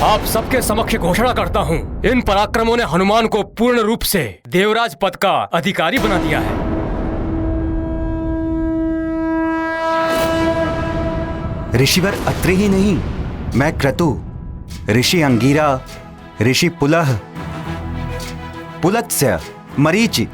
आप सबके समक्ष घोषणा करता हूँ, इन पराक्रमों ने हनुमान को पूर्ण रूप से देवराज पद का अधिकारी बना दिया है। ऋषिवर अत्रि ही नहीं, मैं क्रतु, ऋषि अंगीरा, ऋषि पुलह, पुलत्स्य, मरीचि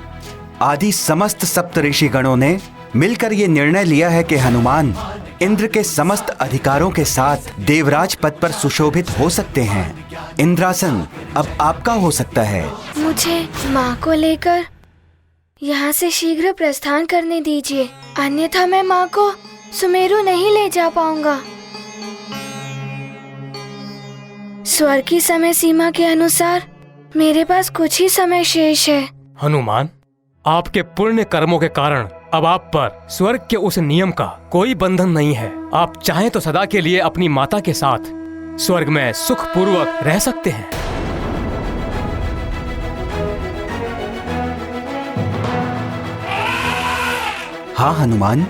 आदि समस्त सप्त ऋषि गणों ने मिलकर ये निर्णय लिया है कि हनुमान इंद्र के समस्त अधिकारों के साथ देवराज पद पर सुशोभित हो सकते हैं। इंद्रासन अब आपका हो सकता है। मुझे माँ को लेकर यहाँ से शीघ्र प्रस्थान करने दीजिए, अन्यथा मैं माँ को सुमेरु नहीं ले जा पाऊंगा। स्वर्ग की समय सीमा के अनुसार मेरे पास कुछ ही समय शेष है। हनुमान, आपके पुण्य कर्मों के कारण अब आप पर स्वर्ग के उस नियम का कोई बंधन नहीं है। आप चाहें तो सदा के लिए अपनी माता के साथ स्वर्ग में सुखपूर्वक रह सकते हैं। हाँ हनुमान,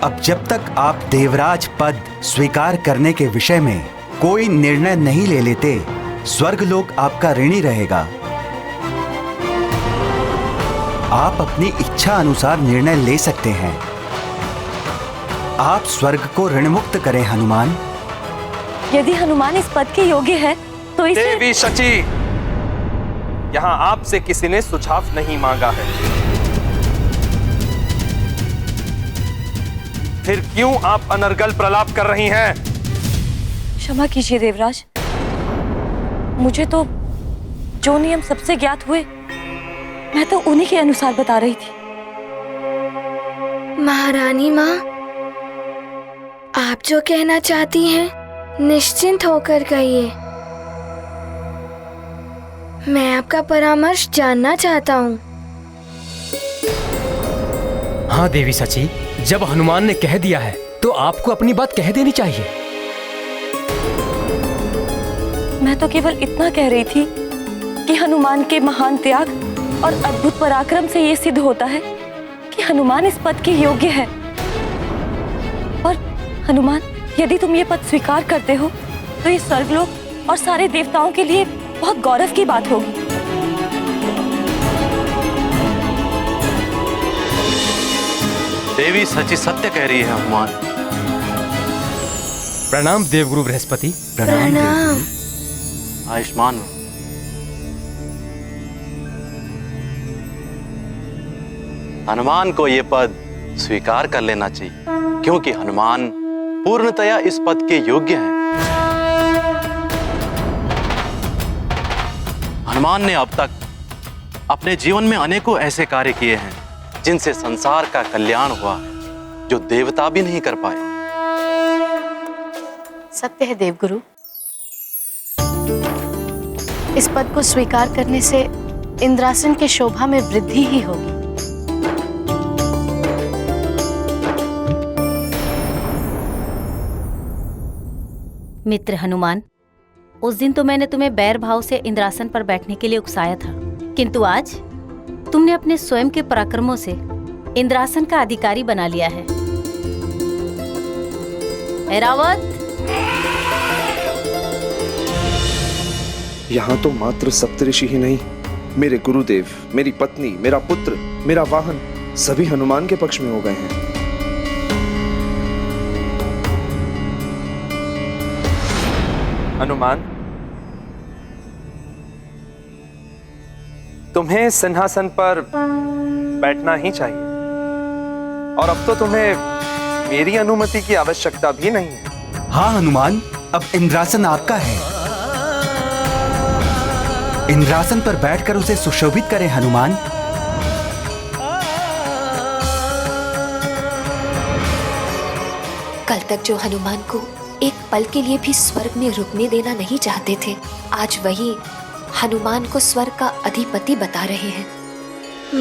अब जब तक आप देवराज पद स्वीकार करने के विषय में कोई निर्णय नहीं ले लेते, स्वर्गलोक आपका ऋणी रहेगा। आप अपनी इच्छा अनुसार निर्णय ले सकते हैं। आप स्वर्ग को ऋणमुक्त करें हनुमान। यदि हनुमान इस पद के योग्य है तो इसे... देवी शची, यहाँ आपसे किसी ने सुझाव नहीं मांगा है, फिर क्यों आप अनर्गल प्रलाप कर रही हैं? क्षमा कीजिए देवराज, मुझे तो जो नियम सबसे ज्ञात हुए मैं तो उन्हीं के अनुसार बता रही थी। महारानी माँ, आप जो कहना चाहती हैं निश्चिंत होकर कहिए। मैं आपका परामर्श जानना चाहता हूँ। हाँ देवी सची, जब हनुमान ने कह दिया है तो आपको अपनी बात कह देनी चाहिए। मैं तो केवल इतना कह रही थी कि हनुमान के महान त्याग और अद्भुत पराक्रम से ये सिद्ध होता है कि हनुमान इस पद के योग्य है। और हनुमान, यदि तुम ये पद स्वीकार करते हो तो ये स्वर्गलोक और सारे देवताओं के लिए बहुत गौरव की बात होगी। देवी सची सत्य कह रही है हनुमान। प्रणाम देवगुरु बृहस्पति। प्रणाम। आयुष्मान। हनुमान को ये पद स्वीकार कर लेना चाहिए, क्योंकि हनुमान पूर्णतया इस पद के योग्य हैं। हनुमान ने अब तक अपने जीवन में अनेकों ऐसे कार्य किए हैं जिनसे संसार का कल्याण हुआ है, जो देवता भी नहीं कर पाए। सत्य है देवगुरु, इस पद को स्वीकार करने से इंद्रासन के शोभा में वृद्धि ही होगी। मित्र हनुमान, उस दिन तो मैंने तुम्हें बैर भाव से इंद्रासन पर बैठने के लिए उकसाया था, किंतु आज तुमने अपने स्वयं के पराक्रमों से इंद्रासन का अधिकारी बना लिया है। ऐरावत, यहाँ तो मात्र सप्तऋषि ही नहीं, मेरे गुरुदेव, मेरी पत्नी, मेरा पुत्र, मेरा वाहन सभी हनुमान के पक्ष में हो गए हैं। हनुमान, तुम्हें सिंहासन पर बैठना ही चाहिए, और अब तो तुम्हें मेरी अनुमति की आवश्यकता भी नहीं है। हाँ हनुमान, अब इंद्रासन आपका है। इंद्रासन पर बैठकर उसे सुशोभित करें हनुमान। कल तक जो हनुमान को एक पल के लिए भी स्वर्ग में रुकने देना नहीं चाहते थे, आज वही हनुमान को स्वर्ग का अधिपति बता रहे हैं।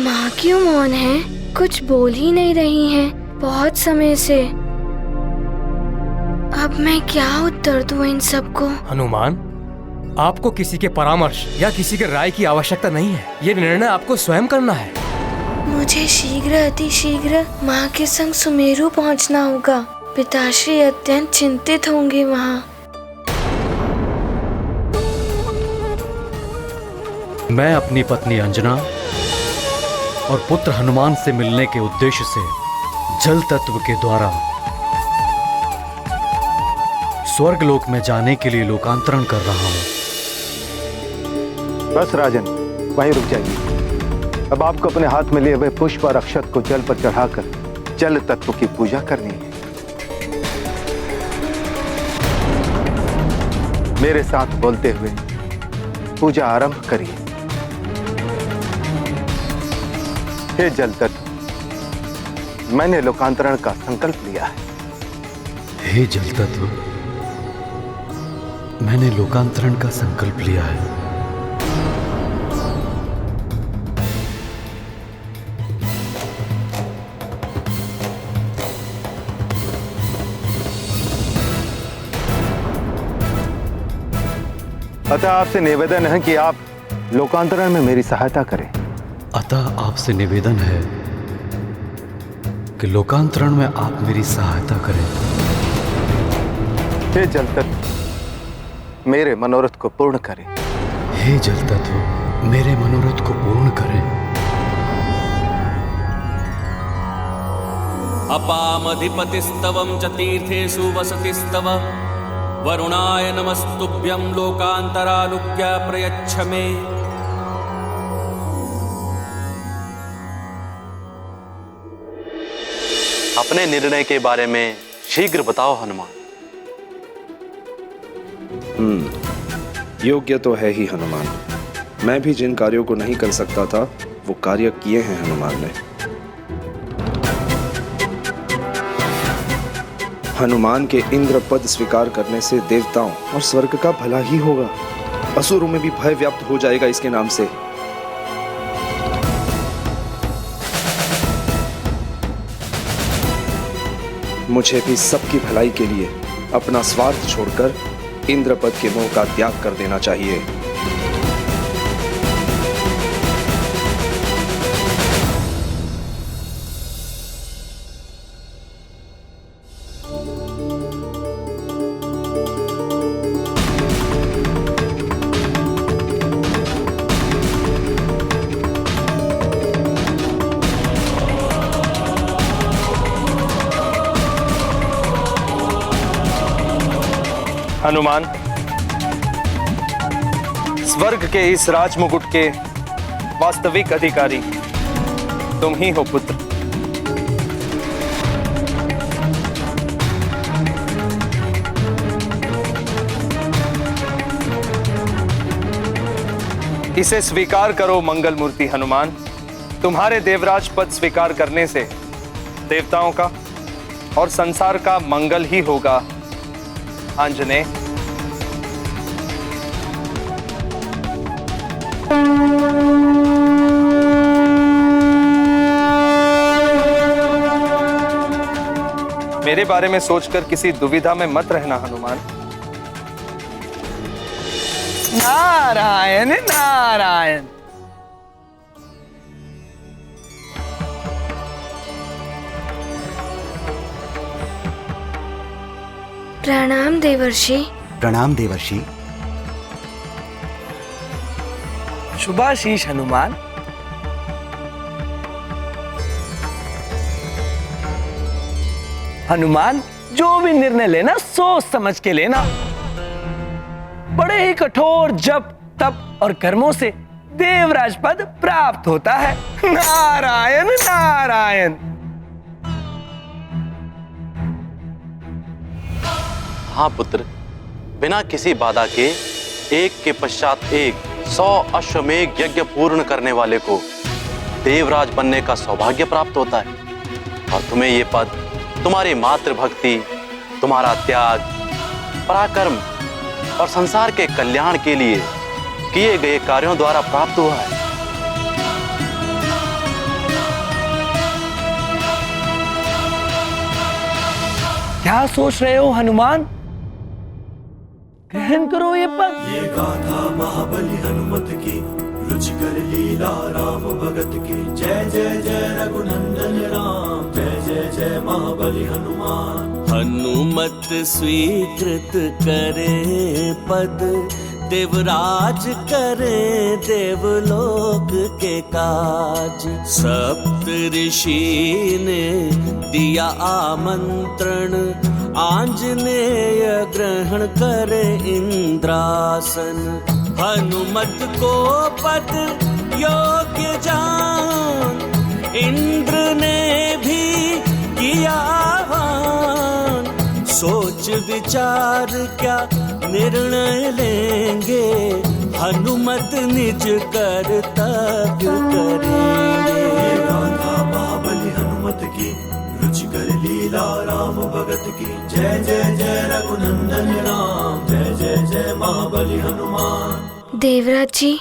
माँ क्यों मौन है? कुछ बोल ही नहीं रही हैं बहुत समय से। अब मैं क्या उत्तर दूं इन सबको? हनुमान, आपको किसी के परामर्श या किसी के राय की आवश्यकता नहीं है। ये निर्णय आपको स्वयं करना है। मुझे शीघ्र अति शीघ्र माँ के संग सुमेरु पहुँचना होगा। पिताश्री अत्यंत चिंतित होंगे वहाँ। मैं अपनी पत्नी अंजना और पुत्र हनुमान से मिलने के उद्देश्य से जल तत्व के द्वारा स्वर्गलोक में जाने के लिए लोकांतरण कर रहा हूं। बस राजन, वहीं रुक जाइए। अब आपको अपने हाथ में लिए हुए पुष्प और अक्षत को जल पर चढ़ाकर जल तत्व की पूजा करनी है। मेरे साथ बोलते हुए पूजा आरंभ करिए। हे जल तत्व, मैंने लोकांतरण का संकल्प लिया है। हे जल तत्व, मैंने लोकांतरण का संकल्प लिया है। अतः आपसे निवेदन है कि आप लोकांतरण में मेरी सहायता करें। अतः आपसे निवेदन है कि लोकांतरण में आप मेरी सहायता करें। हे जल तत्व, मेरे मनोरथ को पूर्ण करें। हे जल तत्व, मेरे मनोरथ को पूर्ण करें। अपामधिपतिस्तवं च तीर्थेषु वसतिस्तव वरुणाय नमस्तुभ्यं लोकांतरालुक्य प्रयच्छ मे। अपने निर्णय के बारे में शीघ्र बताओ हनुमान। योग्य तो है ही हनुमान। मैं भी जिन कार्यों को नहीं कर सकता था वो कार्य किए हैं हनुमान ने। हनुमान के इंद्र पद स्वीकार करने से देवताओं और स्वर्ग का भला ही होगा। असुरों में भी भय व्याप्त हो जाएगा इसके नाम से। मुझे भी सबकी भलाई के लिए अपना स्वार्थ छोड़कर इंद्रपद के मोह का त्याग कर देना चाहिए। हनुमान, स्वर्ग के इस राजमुकुट के वास्तविक अधिकारी तुम ही हो पुत्र। इसे स्वीकार करो मंगल मूर्ति हनुमान। तुम्हारे देवराज पद स्वीकार करने से देवताओं का और संसार का मंगल ही होगा। आंजनेय, मेरे बारे में सोचकर किसी दुविधा में मत रहना हनुमान। नारायण नारायण। प्रणाम देवर्षि। प्रणाम देवर्षि। शुभाशीष हनुमान। हनुमान, जो भी निर्णय लेना सोच समझ के लेना। बड़े ही कठोर जप तप और कर्मों से देवराज पद प्राप्त होता है। नारायण नारायण। हाँ पुत्र, बिना किसी बाधा के एक के पश्चात एक 100 अश्वमेघ यज्ञ पूर्ण करने वाले को देवराज बनने का सौभाग्य प्राप्त होता है। और तुम्हें ये पद तुम्हारी मातृभक्ति, तुम्हारा त्याग, पराक्रम और संसार के कल्याण के लिए किए गए कार्यों द्वारा प्राप्त हुआ है। क्या सोच रहे हो हनुमान? ग्रहण करो ये पद। ये गाथा महाबली हनुमत की, रुचिकर लीला राम भगत की। जय जय जय रघुनंदन राम, जय जय जय महाबली हनुमान। हनुमत स्वीकृत करे पद, देवराज करे देवलोक के काज। सप्त ऋषि ने दिया आमंत्रण, आंजनेय ग्रहण करे इंद्रासन। हनुमत को पद योग्य जान, इंद्र ने भी किया आह्वान। सोच विचार क्या निर्णय लेंगे, हनुमत निज कर्तव्य करेंगे। गाथा महाबली हनुमत की, रुचिकर लीला राम भगत की। जय जय जय रघुनंदन राम, जय जय जय महाबली हनुमान। देवराज जी,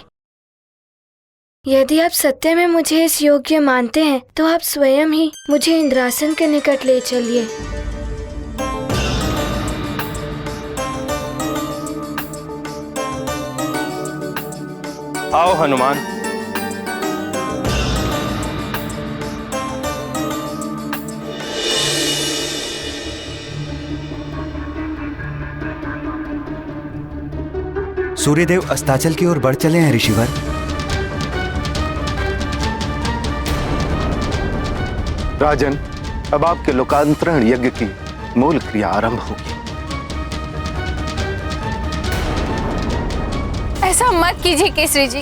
यदि आप सत्य में मुझे इस योग्य मानते हैं तो आप स्वयं ही मुझे इंद्रासन के निकट ले चलिए। आओ हनुमान। सूर्यदेव अस्ताचल की ओर बढ़ चले हैं ऋषिवर। राजन, अब आपके लोकांतरण यज्ञ की मूल क्रिया आरंभ होगी। ऐसा मत कीजिए केसरी जी,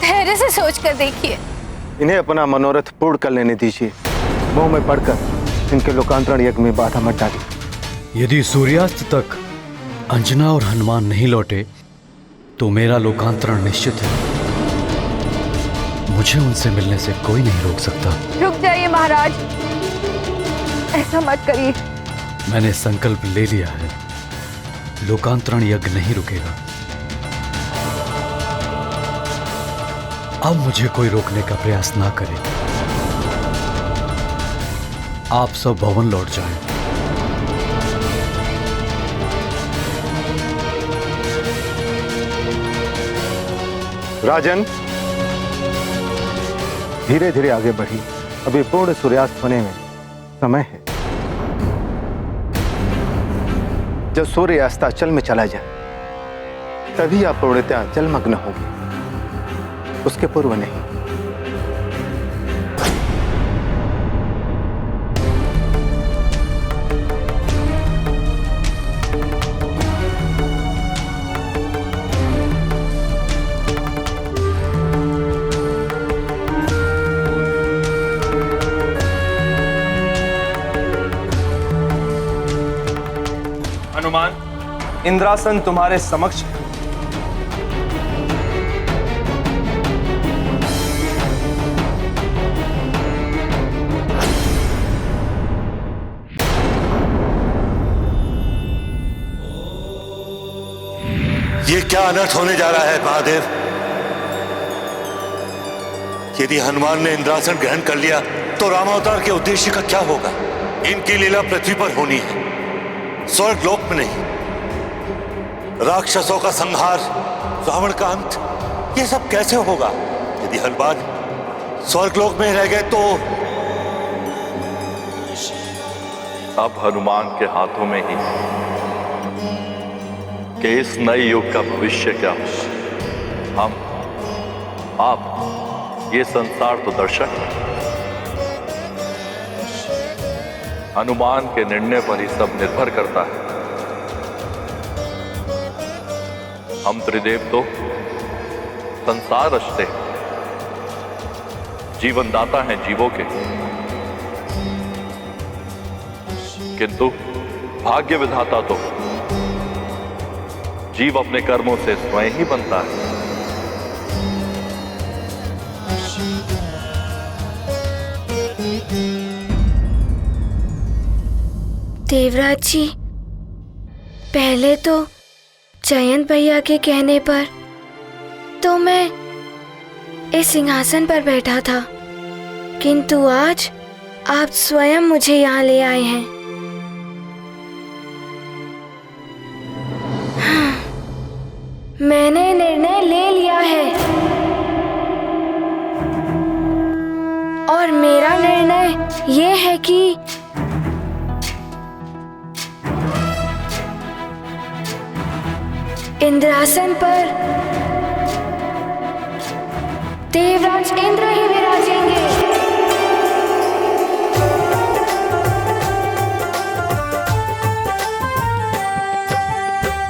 धैर्य से सोच कर देखिए। इन्हें अपना मनोरथ पूर्ण कर लेने दीजिए। मोह में पड़कर इनके लोकांतरण यज्ञ में बाधा मत डालिए। यदि सूर्यास्त तक अंजना और हनुमान नहीं लौटे तो मेरा लोकांतरण निश्चित है। मुझे उनसे मिलने से कोई नहीं रोक सकता। रुक जाइए महाराज, ऐसा मत करिए। मैंने संकल्प ले लिया है, लोकांतरण यज्ञ नहीं रुकेगा। अब मुझे कोई रोकने का प्रयास ना करे। आप सब भवन लौट जाएं। राजन, धीरे धीरे आगे बढ़िए। अभी पूर्ण सूर्यास्त होने में समय है। जब सूर्य अस्ताचल में चला जाए तभी आप पूर्णतः जलमग्न होंगे, उसके पूर्व नहीं। हनुमान, इंद्रासन तुम्हारे समक्ष है। ये क्या अनर्थ होने जा रहा है महादेव? यदि हनुमान ने इंद्रासन ग्रहण कर लिया तो रामावतार के उद्देश्य का क्या होगा? इनकी लीला पृथ्वी पर होनी है, स्वर्ग लोक में नहीं। राक्षसों का संहार, रावण का अंत, ये सब कैसे होगा? यदि हनुमान स्वर्ग लोक में रह गए तो अब हनुमान के हाथों में ही कि इस नए युग का भविष्य क्या हो। हम, आप, ये संसार तो दर्शक है। हनुमान के निर्णय पर ही सब निर्भर करता है। हम त्रिदेव तो संसार रचते हैं, जीवनदाता हैं जीवों के, किंतु भाग्य विधाता तो जीव अपने कर्मों से स्वयं ही बनता है। देवराज जी, पहले तो जयंत भैया के कहने पर तो मैं इस सिंहासन पर बैठा था, किंतु आज आप स्वयं मुझे यहाँ ले आए हैं। हाँ, मैंने निर्णय ले लिया है और मेरा निर्णय ये है कि इंद्रासन पर देवराज इंद्र ही विराजेंगे।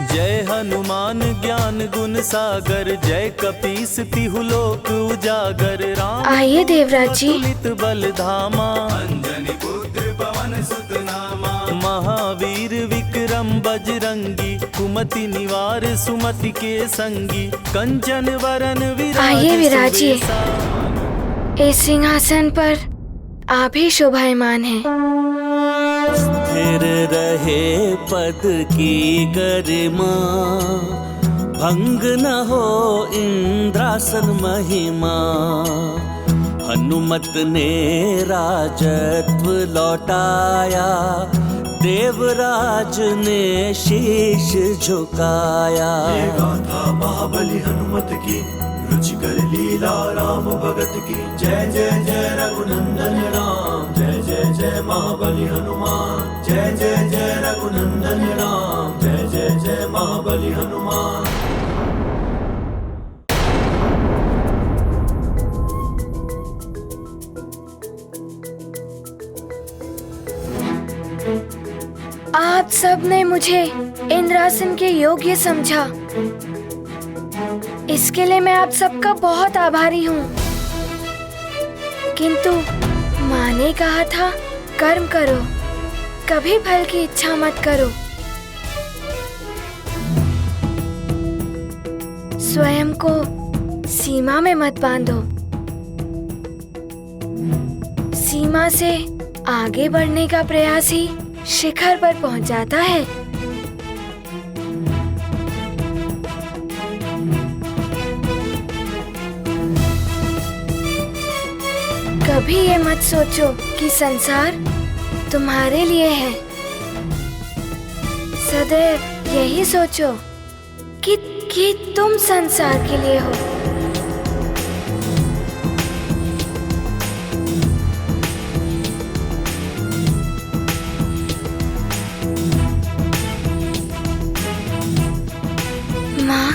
जय हनुमान ज्ञान गुण सागर, जय कपीस तिहु लोक उजागर। राम आइए देवराज जी। बल धामा, अंजनी पुत्र पवन सुत नामा। महावीर विक्रम बजरंगी, कुमति निवार सुमति के संगी। कंचन वरन विराज। आइए विराजिए, इस सिंहासन पर आप ही शोभायमान हैं। स्थिर रहे पद की गरिमा, भंग न हो इंद्रासन महिमा। हनुमत ने राजत्व लौटाया, देवराज ने शीश झुकाया। ये गाथा महाबली हनुमत की, रुचिकर लीला राम भगत की। जय जय जय रघुनंदन राम, जय जय जय महाबली हनुमान। जय जय जय रघुनंदन राम, जय जय जय महाबली हनुमान। आप सब ने मुझे इंद्रासन के योग्य समझा, इसके लिए मैं आप सबका बहुत आभारी हूँ। किंतु माँ ने कहा था कर्म करो, कभी फल की इच्छा मत करो। स्वयं को सीमा में मत बांधो, सीमा से आगे बढ़ने का प्रयास ही शिखर पर पहुंच जाता है। कभी ये मत सोचो कि संसार तुम्हारे लिए है। सदैव यही सोचो कि तुम संसार के लिए हो। माँ,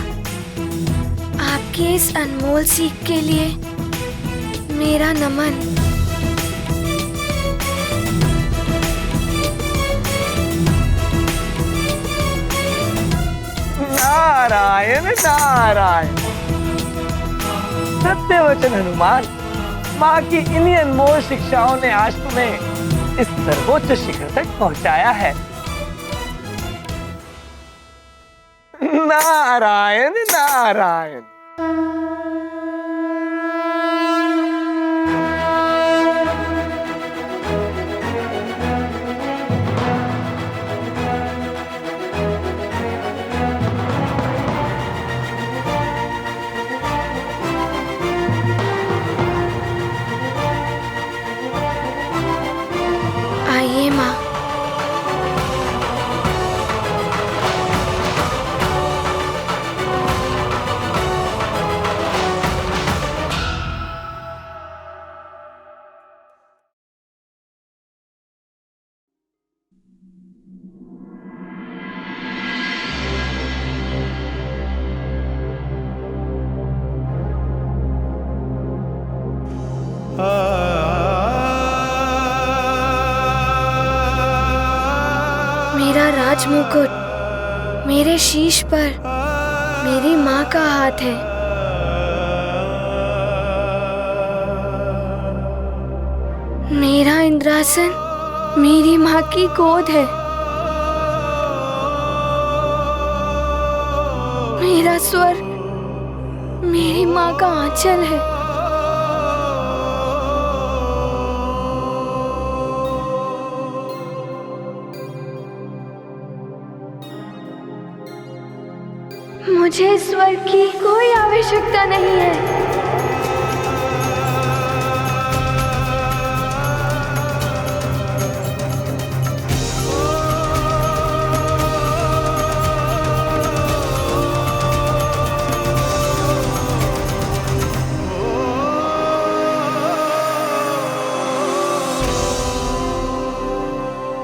आपके इस अनमोल सीख के लिए मेरा नमन। नारायण नारायण। सत्य वचन हनुमान, माँ की इन्हीं अनमोल शिक्षाओं ने आज तुम्हें इस सर्वोच्च शिखर तक पहुंचाया है। नारायण नारायण। आइए माँ। मेरा राजमुकुट मेरे शीश पर मेरी माँ का हाथ है। मेरा इंद्रासन मेरी माँ की गोद है। मेरा स्वर्ग मेरी माँ का आंचल है। मुझे स्वर्ग की कोई आवश्यकता नहीं है।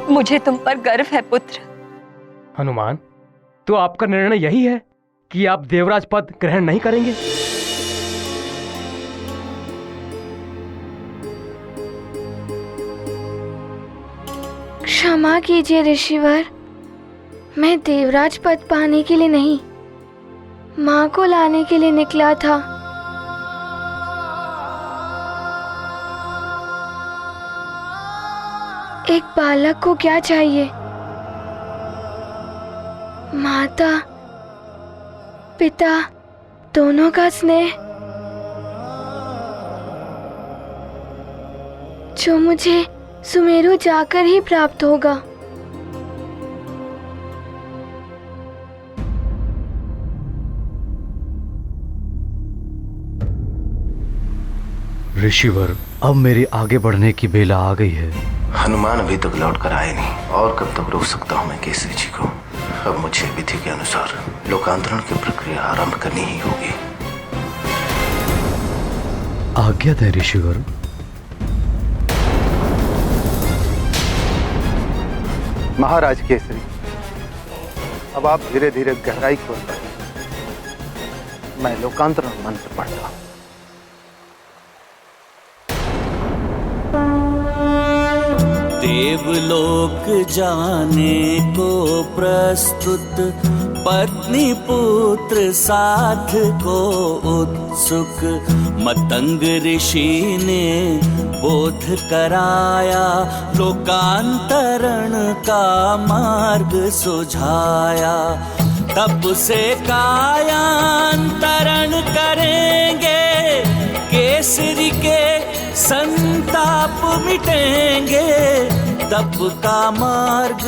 मुझे तुम पर गर्व है पुत्र। हनुमान, तो आपका निर्णय यही है कि आप देवराज पद ग्रहण नहीं करेंगे? क्षमा कीजिए ऋषिवर, मैं देवराज पद पाने के लिए नहीं, माँ को लाने के लिए निकला था। एक बालक को क्या चाहिए? माता पिता दोनों का स्नेह, जो मुझे सुमेरु जाकर ही प्राप्त होगा। ऋषिवर, अब मेरी आगे बढ़ने की बेला आ गई है। हनुमान अभी तक लौट कर आए नहीं, और कब तक रोक सकता हूँ मैं केसरी जी को? अब मुझे विधि के अनुसार लोकांतरण की प्रक्रिया आरंभ करनी ही होगी। आज्ञा दे ऋषिवर। महाराज केसरी, अब आप धीरे धीरे गहराई की ओर बढ़े। मैं लोकांतरण मंत्र पढ़ता हूं। देवलोक जाने को प्रस्तुत, पत्नी पुत्र साथ को उत्सुक। मतंग ऋषि ने बोध कराया, लोकांतरण का मार्ग सुझाया। तप से कायांतरण करेंगे, केसरी के संताप मिटेंगे। तप का मार्ग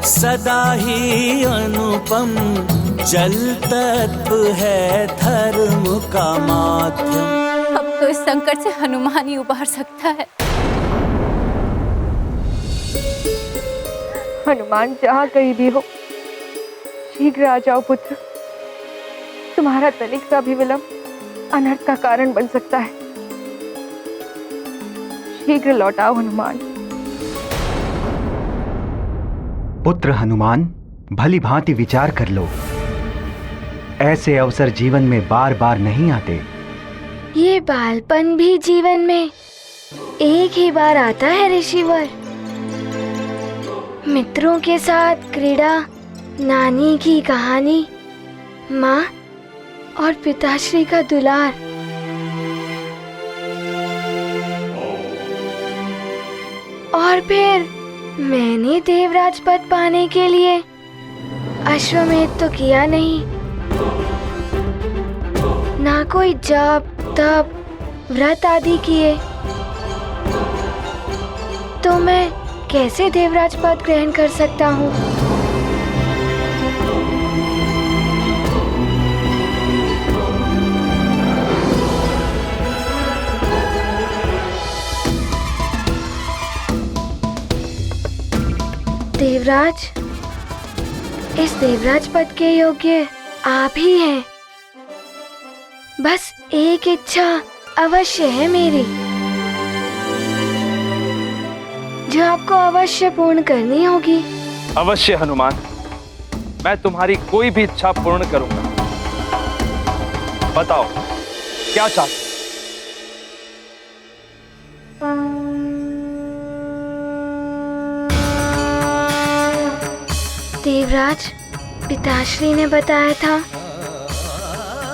सदा ही अनुपम, जल तत्व है धर्म का माध्यम। अब तो इस संकट से हनुमान ही उबार सकता है। हनुमान जहाँ कहीं भी हो, शीघ्र आ जाओ पुत्र। तुम्हारा तनिक सा भी विलंब अनर्थ का कारण बन सकता है। शीघ्र लौट आओ हनुमान। पुत्र हनुमान, भली भांति विचार कर लो। ऐसे अवसर जीवन में बार बार नहीं आते। ये बालपन भी जीवन में एक ही बार आता है ऋषिवर। मित्रों के साथ क्रीड़ा, नानी की कहानी, माँ और पिताश्री का दुलार। और फिर मैंने देवराज पद पाने के लिए अश्वमेध तो किया नहीं, ना कोई जप तप व्रत आदि किए, तो मैं कैसे देवराज पद ग्रहण कर सकता हूँ? देवराज, इस देवराज पद के योग्य आप ही हैं। बस एक इच्छा अवश्य है मेरी, जो आपको अवश्य पूर्ण करनी होगी। अवश्य हनुमान, मैं तुम्हारी कोई भी इच्छा पूर्ण करूंगा। बताओ क्या चाहते? देवराज, पिताश्री ने बताया था,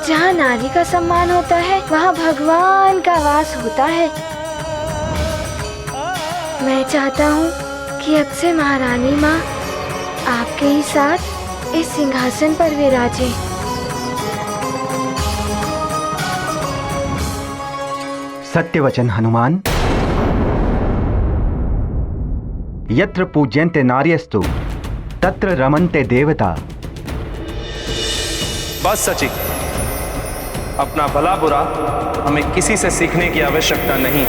जहाँ नारी का सम्मान होता है वहाँ भगवान का वास होता है। मैं चाहता हूँ कि अब से महारानी माँ आपके ही साथ इस सिंहासन पर विराजे। सत्य वचन हनुमान। यत्र पूज्यन्ते नार्यस्तु तत्र रमन्ते देवता। बस सची, अपना भला बुरा हमें किसी से सीखने की आवश्यकता नहीं।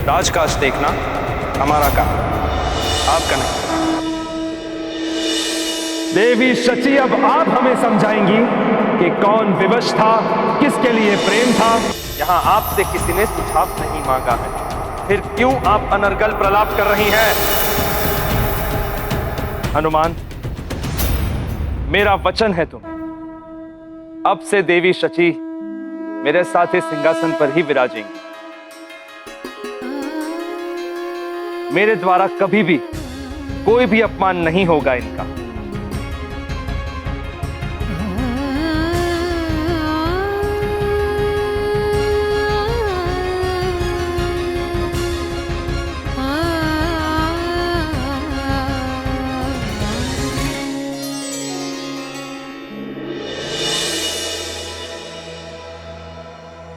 राजकाज देखना हमारा काम, आपका नहीं। देवी शची, अब आप हमें समझाएंगी कि कौन विवश था, किसके लिए प्रेम था। यहाँ आपसे किसी ने सुझाव नहीं मांगा है, फिर क्यों आप अनर्गल प्रलाप कर रही हैं? हनुमान, मेरा वचन है तुम्हें अब से देवी शची मेरे साथ इस सिंहासन पर ही विराजेंगी। मेरे द्वारा कभी भी कोई भी अपमान नहीं होगा इनका।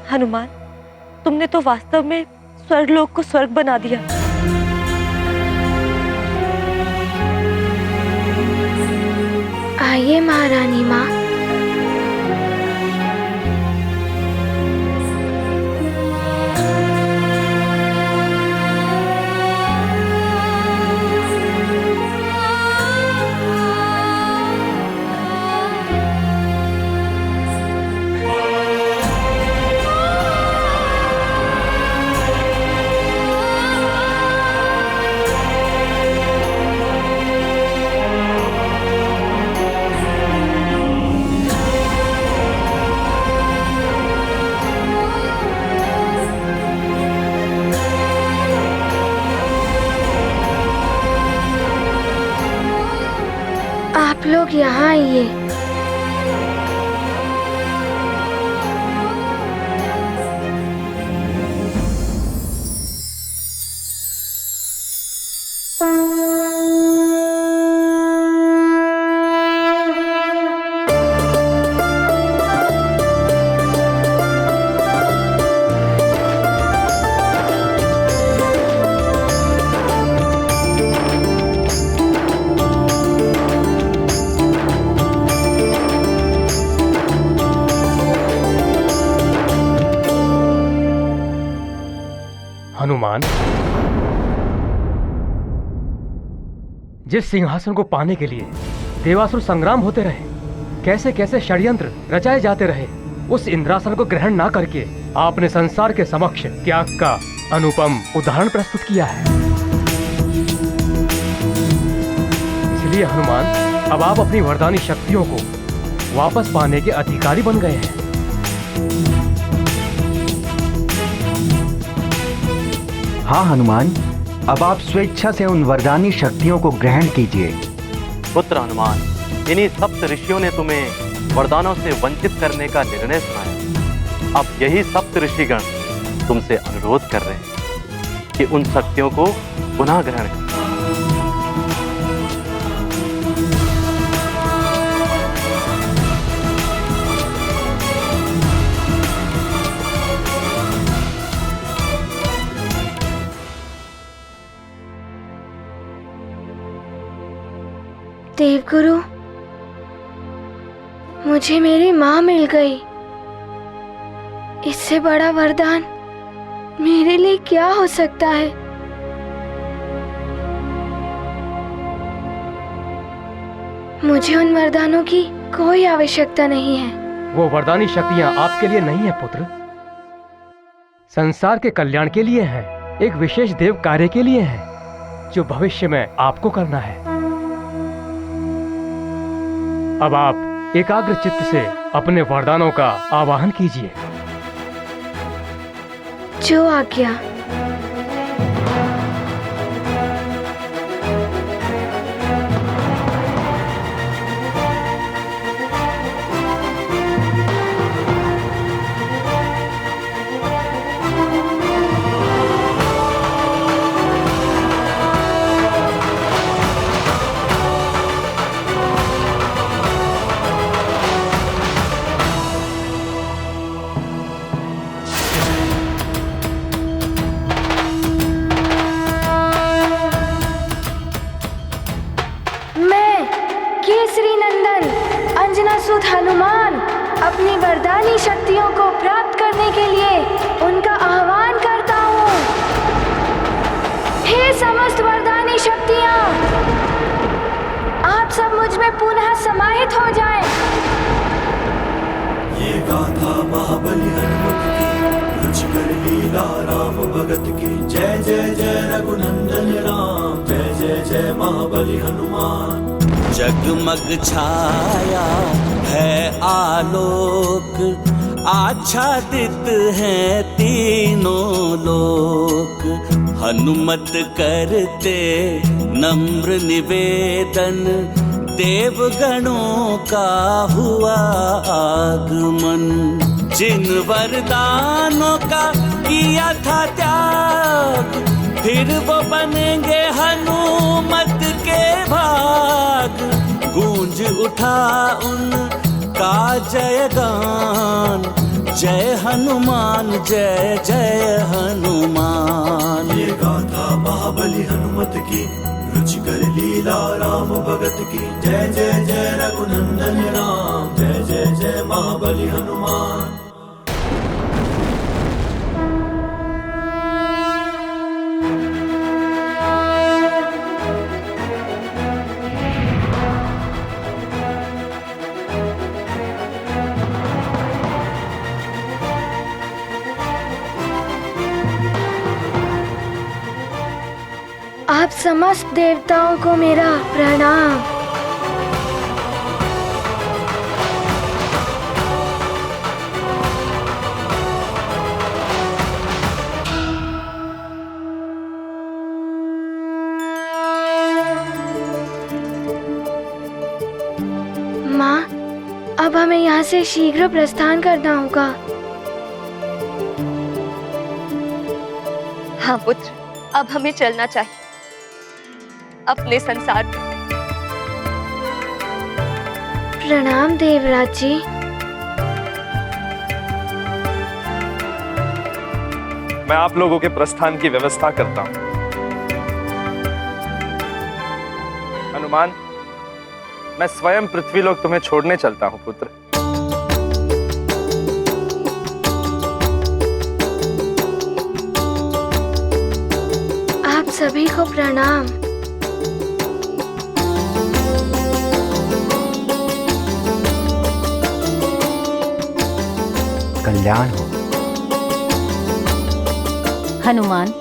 हनुमान, तुमने तो वास्तव में स्वर्गलोक को स्वर्ग बना दिया। आइए महारानी माँ। आप लोग यहाँ आइए। हनुमान, जिस सिंहासन को पाने के लिए देवासुर संग्राम होते रहे, कैसे कैसे षड्यंत्र रचाए जाते रहे, उस इंद्रासन को ग्रहण ना करके आपने संसार के समक्ष त्याग का अनुपम उदाहरण प्रस्तुत किया है। इसलिए हनुमान, अब आप अपनी वरदानी शक्तियों को वापस पाने के अधिकारी बन गए हैं। हाँ हनुमान, अब आप स्वेच्छा से उन वरदानी शक्तियों को ग्रहण कीजिए। पुत्र हनुमान, इन्हीं सप्त ऋषियों ने तुम्हें वरदानों से वंचित करने का निर्णय सुनाया। अब यही सप्त ऋषिगण तुमसे अनुरोध कर रहे हैं कि उन शक्तियों को पुनः ग्रहण करो। देवगुरु, मुझे मेरी माँ मिल गई। इससे बड़ा वरदान मेरे लिए क्या हो सकता है? मुझे उन वरदानों की कोई आवश्यकता नहीं है। वो वरदानी शक्तियां आपके लिए नहीं है पुत्र, संसार के कल्याण के लिए है, एक विशेष देव कार्य के लिए है जो भविष्य में आपको करना है। अब आप एकाग्र चित्त से अपने वरदानों का आवाहन कीजिए। जो आज्ञा। हनुमान अपनी वरदानी शक्तियों को प्राप्त करने के लिए उनका आह्वान करता हूँ। हे समस्त वरदानी शक्तियाँ, आप सब मुझ में पुनः समाहित हो जाएं। ये गाथा महाबली हनुमत की, रुचिकर लीला राम भगत की। जय जय जय रघुनंदन राम, जय जय जय महाबली हनुमान। जगमग छाया है आलोक, लोक, आच्छादित हैं तीनों लोक। हनुमत करते नम्र निवेदन, देवगणों का हुआ आगमन। जिन वरदानों का किया था त्याग, फिर वो बनेंगे हनुमत के भाग। गूंज उठा उनका जयगान, जय हनुमान जय जय हनुमान। ये गाथा महाबली हनुमत की, रुचिकर लीला राम भगत की। जय जय जय रघुनंदन राम, जय जय जय महाबली हनुमान। आप समस्त देवताओं को मेरा प्रणाम। माँ, अब हमें यहाँ से शीघ्र प्रस्थान करना होगा। हाँ पुत्र, अब हमें चलना चाहिए अपने संसार में। प्रणाम देवराज जी। मैं आप लोगों के प्रस्थान की व्यवस्था करता हूं। हनुमान, मैं स्वयं पृथ्वीलोक तुम्हें छोड़ने चलता हूं पुत्र। आप सभी को प्रणाम। कल्याण हो। हनुमान,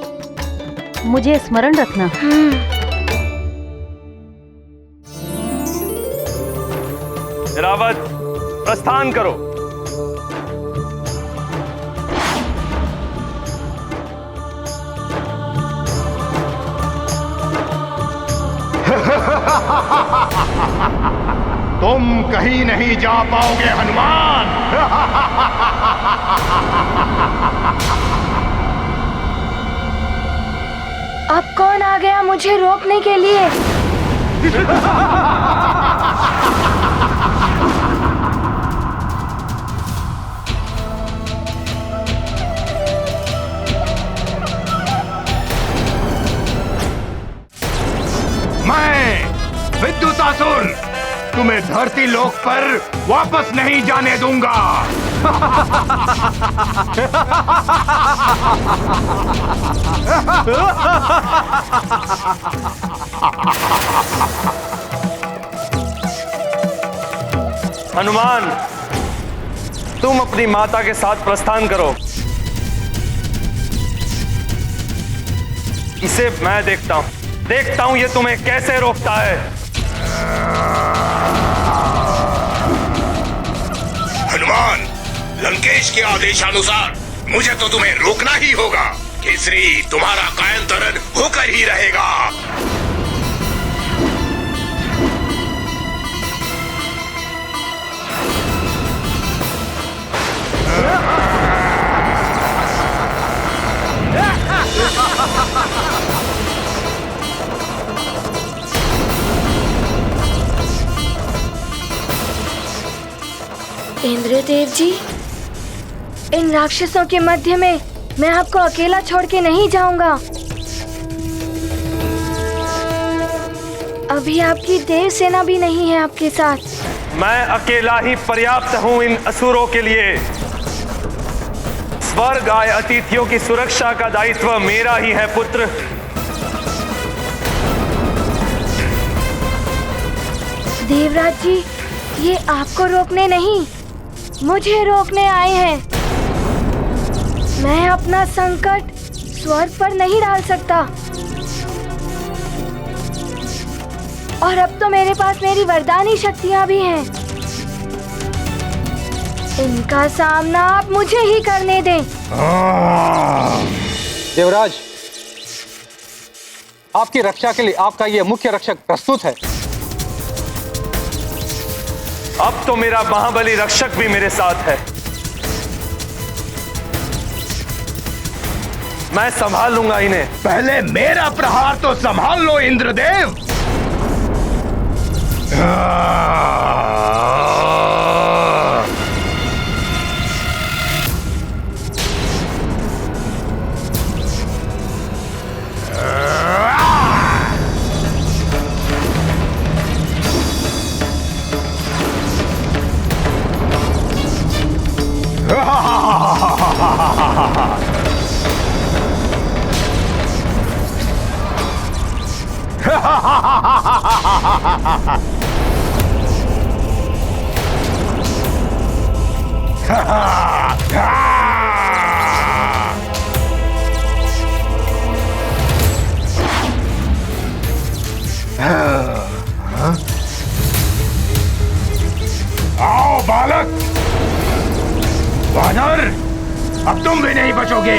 मुझे स्मरण रखना। रावत, प्रस्थान करो। तुम कहीं नहीं जा पाओगे हनुमान। अब कौन आ गया मुझे रोकने के लिए? मैं विद्युतासुर तुम्हें धरती लोक पर वापस नहीं जाने दूंगा। हनुमान, तुम अपनी माता के साथ प्रस्थान करो। इसे मैं देखता हूं ये तुम्हें कैसे रोकता है। हनुमान, लंकेश के आदेशानुसार मुझे तो तुम्हें रोकना ही होगा। केसरी तुम्हारा कायंतरण होकर ही रहेगा। इंद्रदेव जी, इन राक्षसों के मध्य में मैं आपको अकेला छोड़ के नहीं जाऊंगा। अभी आपकी देव सेना भी नहीं है आपके साथ। मैं अकेला ही पर्याप्त हूं इन असुरों के लिए। स्वर्ग आए अतिथियों की सुरक्षा का दायित्व मेरा ही है पुत्र। देवराज जी, ये आपको रोकने नहीं, मुझे रोकने आए हैं। मैं अपना संकट स्वर्ग पर नहीं डाल सकता। और अब तो मेरे पास मेरी वरदानी शक्तियां भी हैं। इनका सामना आप मुझे ही करने दें। देवराज, आपकी रक्षा के लिए आपका यह मुख्य रक्षक प्रस्तुत है। अब तो मेरा महाबली रक्षक भी मेरे साथ है। मैं संभाल लूंगा इन्हें। पहले मेरा प्रहार तो संभाल लो इंद्रदेव। आओ बालक, वानर, अब तुम भी नहीं बचोगे।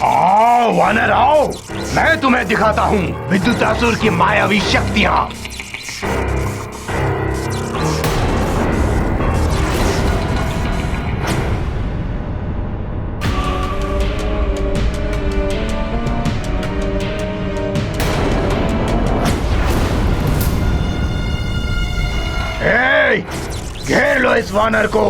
आओ वानर आओ, मैं तुम्हें दिखाता हूँ विद्युतासुर की मायावी शक्तियाँ। घेर लो इस वानर को।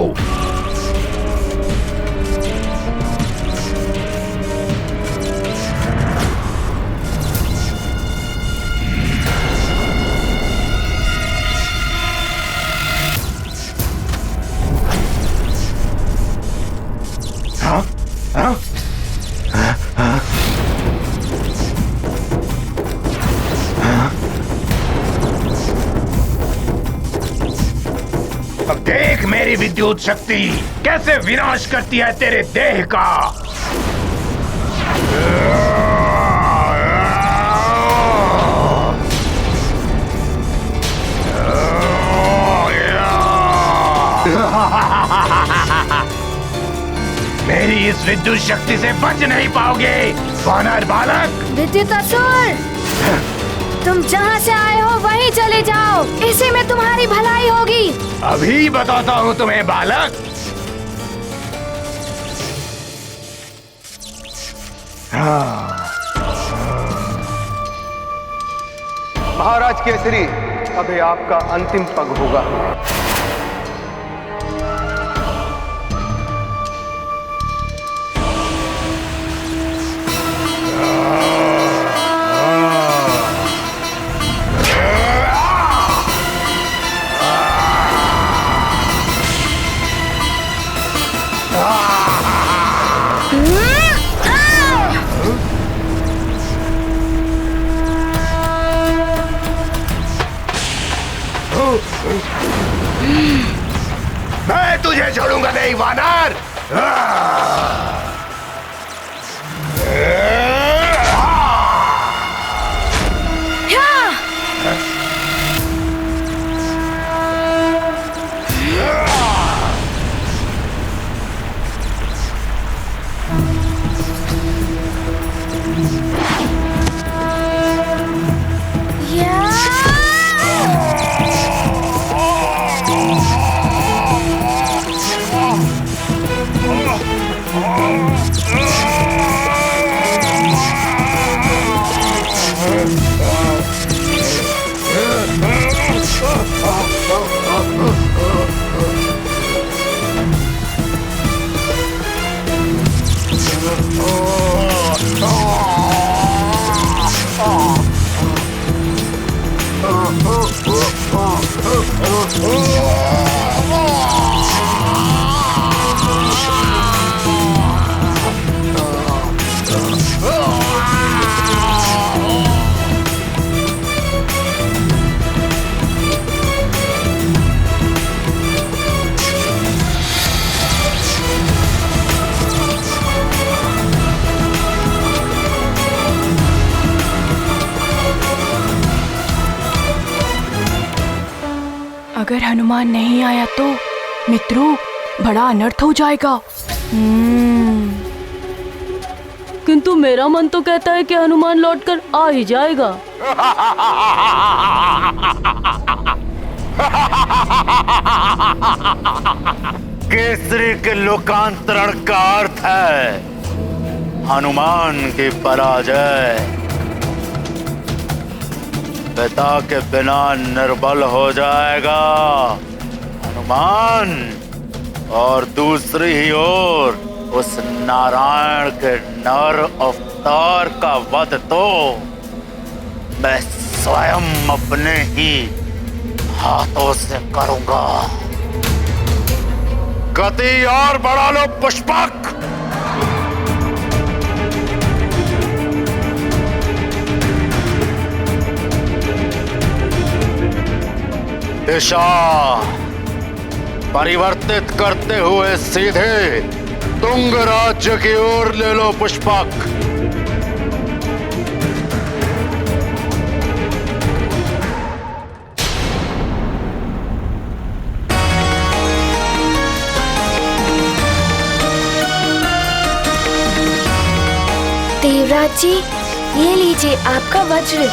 अब देख मेरी विद्युत शक्ति कैसे विनाश करती है तेरे देह का। मेरी इस विद्युत शक्ति से बच नहीं पाओगे वानर बालक। विद्युतासुर, तुम जहाँ से आए हो वहीं चले जाओ, इसी में तुम्हारी भलाई होगी। अभी बताता हूँ तुम्हें बालक। महाराज केसरी, अभी आपका अंतिम पग होगा। मैं तुझे छोड़ूंगा नहीं वानर। अगर हनुमान नहीं आया तो मित्रों बड़ा अनर्थ हो जाएगा। किंतु मेरा मन तो कहता है कि हनुमान लौटकर आ ही जाएगा। केसरी के लोकांतरण का अर्थ है हनुमान की पराजय। पिता के बिना निर्बल हो जाएगा हनुमान, और दूसरी ही ओर उस नारायण के नर अवतार का वध तो मैं स्वयं अपने ही हाथों से करूंगा। गति और बढ़ा लो पुष्पक। दिशा परिवर्तित करते हुए सीधे तुंग राज्य की ओर ले लो पुष्पक। देवराज जी, ये लीजिए आपका वज्र।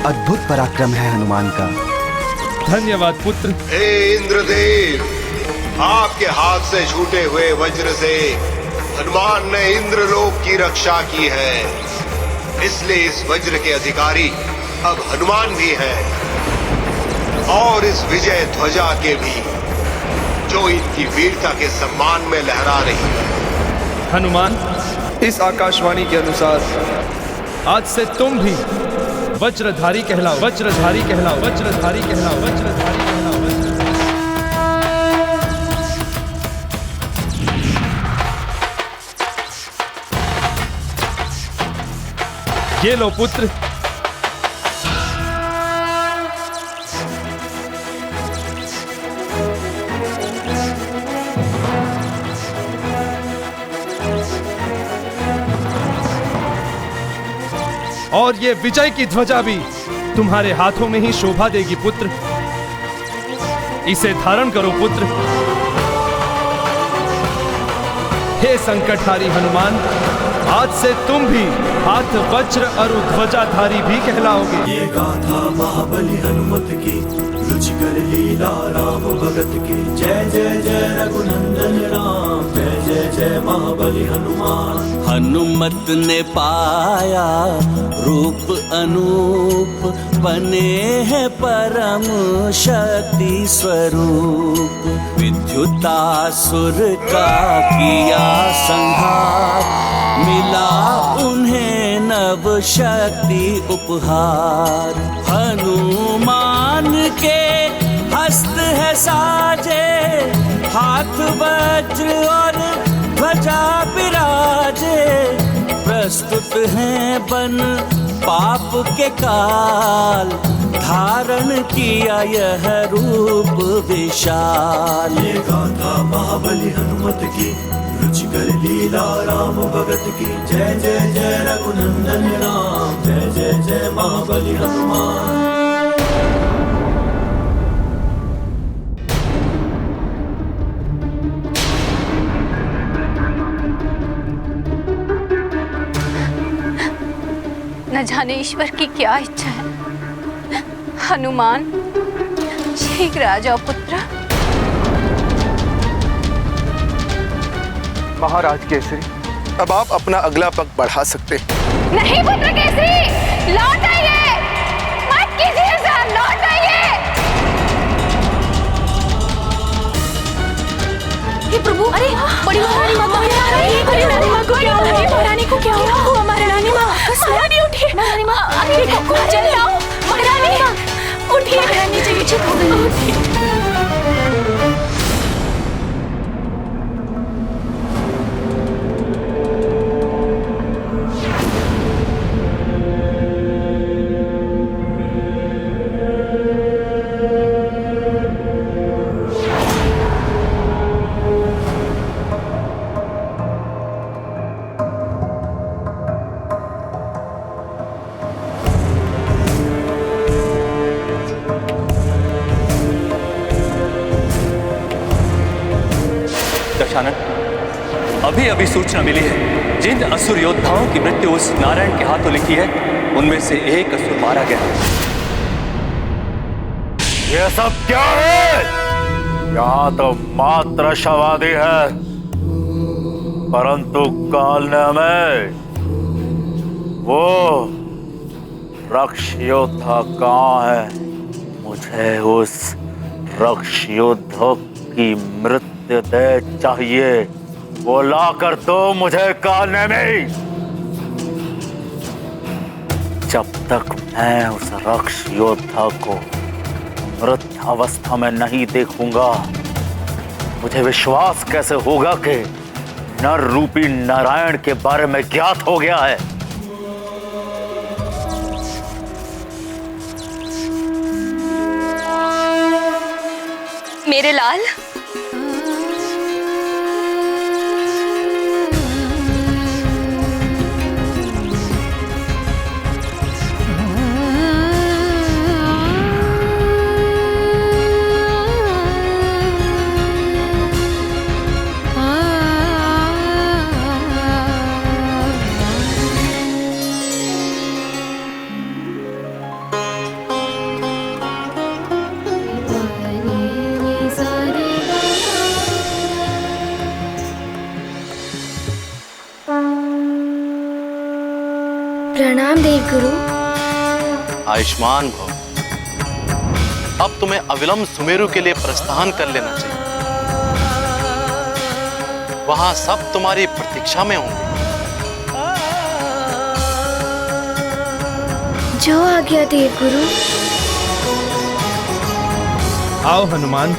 अद्भुत पराक्रम है हनुमान का। धन्यवाद पुत्र। हे इंद्रदेव, आपके हाथ से छूटे हुए वज्र से हनुमान ने इंद्रलोक की रक्षा की है, इसलिए इस वज्र के अधिकारी अब हनुमान भी हैं, और इस विजय ध्वजा के भी, जो इनकी वीरता के सम्मान में लहरा रही है। हनुमान, इस आकाशवाणी के अनुसार आज से तुम भी वज्रधारी कहलाओ, वज्रधारी कहलाओ, वज्रधारी कहलाओ, वज्रधारी कहलाओ, ये लो पुत्र। और ये विजय की ध्वजा भी तुम्हारे हाथों में ही शोभा देगी पुत्र। इसे धारण करो पुत्र। हे संकटहारी हनुमान, आज से तुम भी हाथ वज्र और ध्वजाधारी भी कहलाओगे। ये गाथा महाबली हनुमत की, रुचिकर लीला राम भगत की। जय जय जय रघुनंदन राम, जय जय जय महाबली हनुमान। हनुमत ने पाया रूप अनूप, बने हैं परम शक्ति स्वरूप। विद्युतासुर का किया संहार, मिला उन्हें नव शक्ति उपहार। हनुमान के हस्त है साजे, हाथ वज्र और ध्वजा विराजे। प्रस्तुत हैं बन पाप के काल, धारण किया यह रूप विशाल। ये गाथा महाबली हनुमत की, रुचिकर लीला राम भगत की। जय जय जय रघुनंदन राम, जय जय जय महाबली हनुमान। न जाने ईश्वर की क्या इच्छा है। हनुमान, शीघ्र आ जाओ पुत्र। महाराज केसरी, अब आप अपना अगला पग बढ़ा सकते हैं। नहीं पुत्र केसरी, लौट आइए, मत कीजिए ऐसा, लौट आइए। हे प्रभु, अरे बड़ी महारानी माता आ रही है। जल्दी आओ महारानी, उठिए महारानी जी, चुप हो गई। अभी अभी सूचना मिली है, जिन असुर योद्धाओं की मृत्यु उस नारायण के हाथों लिखी है, उनमें से एक असुर मारा गया। ये सब क्या है? यहाँ तो मात्र शवादी है, परंतु काल ने हमें वो रक्ष योद्धा कहाँ है? मुझे उस रक्ष योद्धा की मृत्यु दे चाहिए। वो ला कर दो मुझे कालने में। जब तक मैं उस रक्ष योद्धा को मृत अवस्था में नहीं देखूंगा, मुझे विश्वास कैसे होगा कि नर रूपी नारायण के बारे में ज्ञात हो गया है। मेरे लाल, प्रणाम देवगुरु। आयुष्मान भव। अब तुम्हें अविलंब सुमेरु के लिए प्रस्थान कर लेना चाहिए। वहां सब तुम्हारी प्रतीक्षा में होंगे। जो आज्ञा देवगुरु। आओ हनुमान,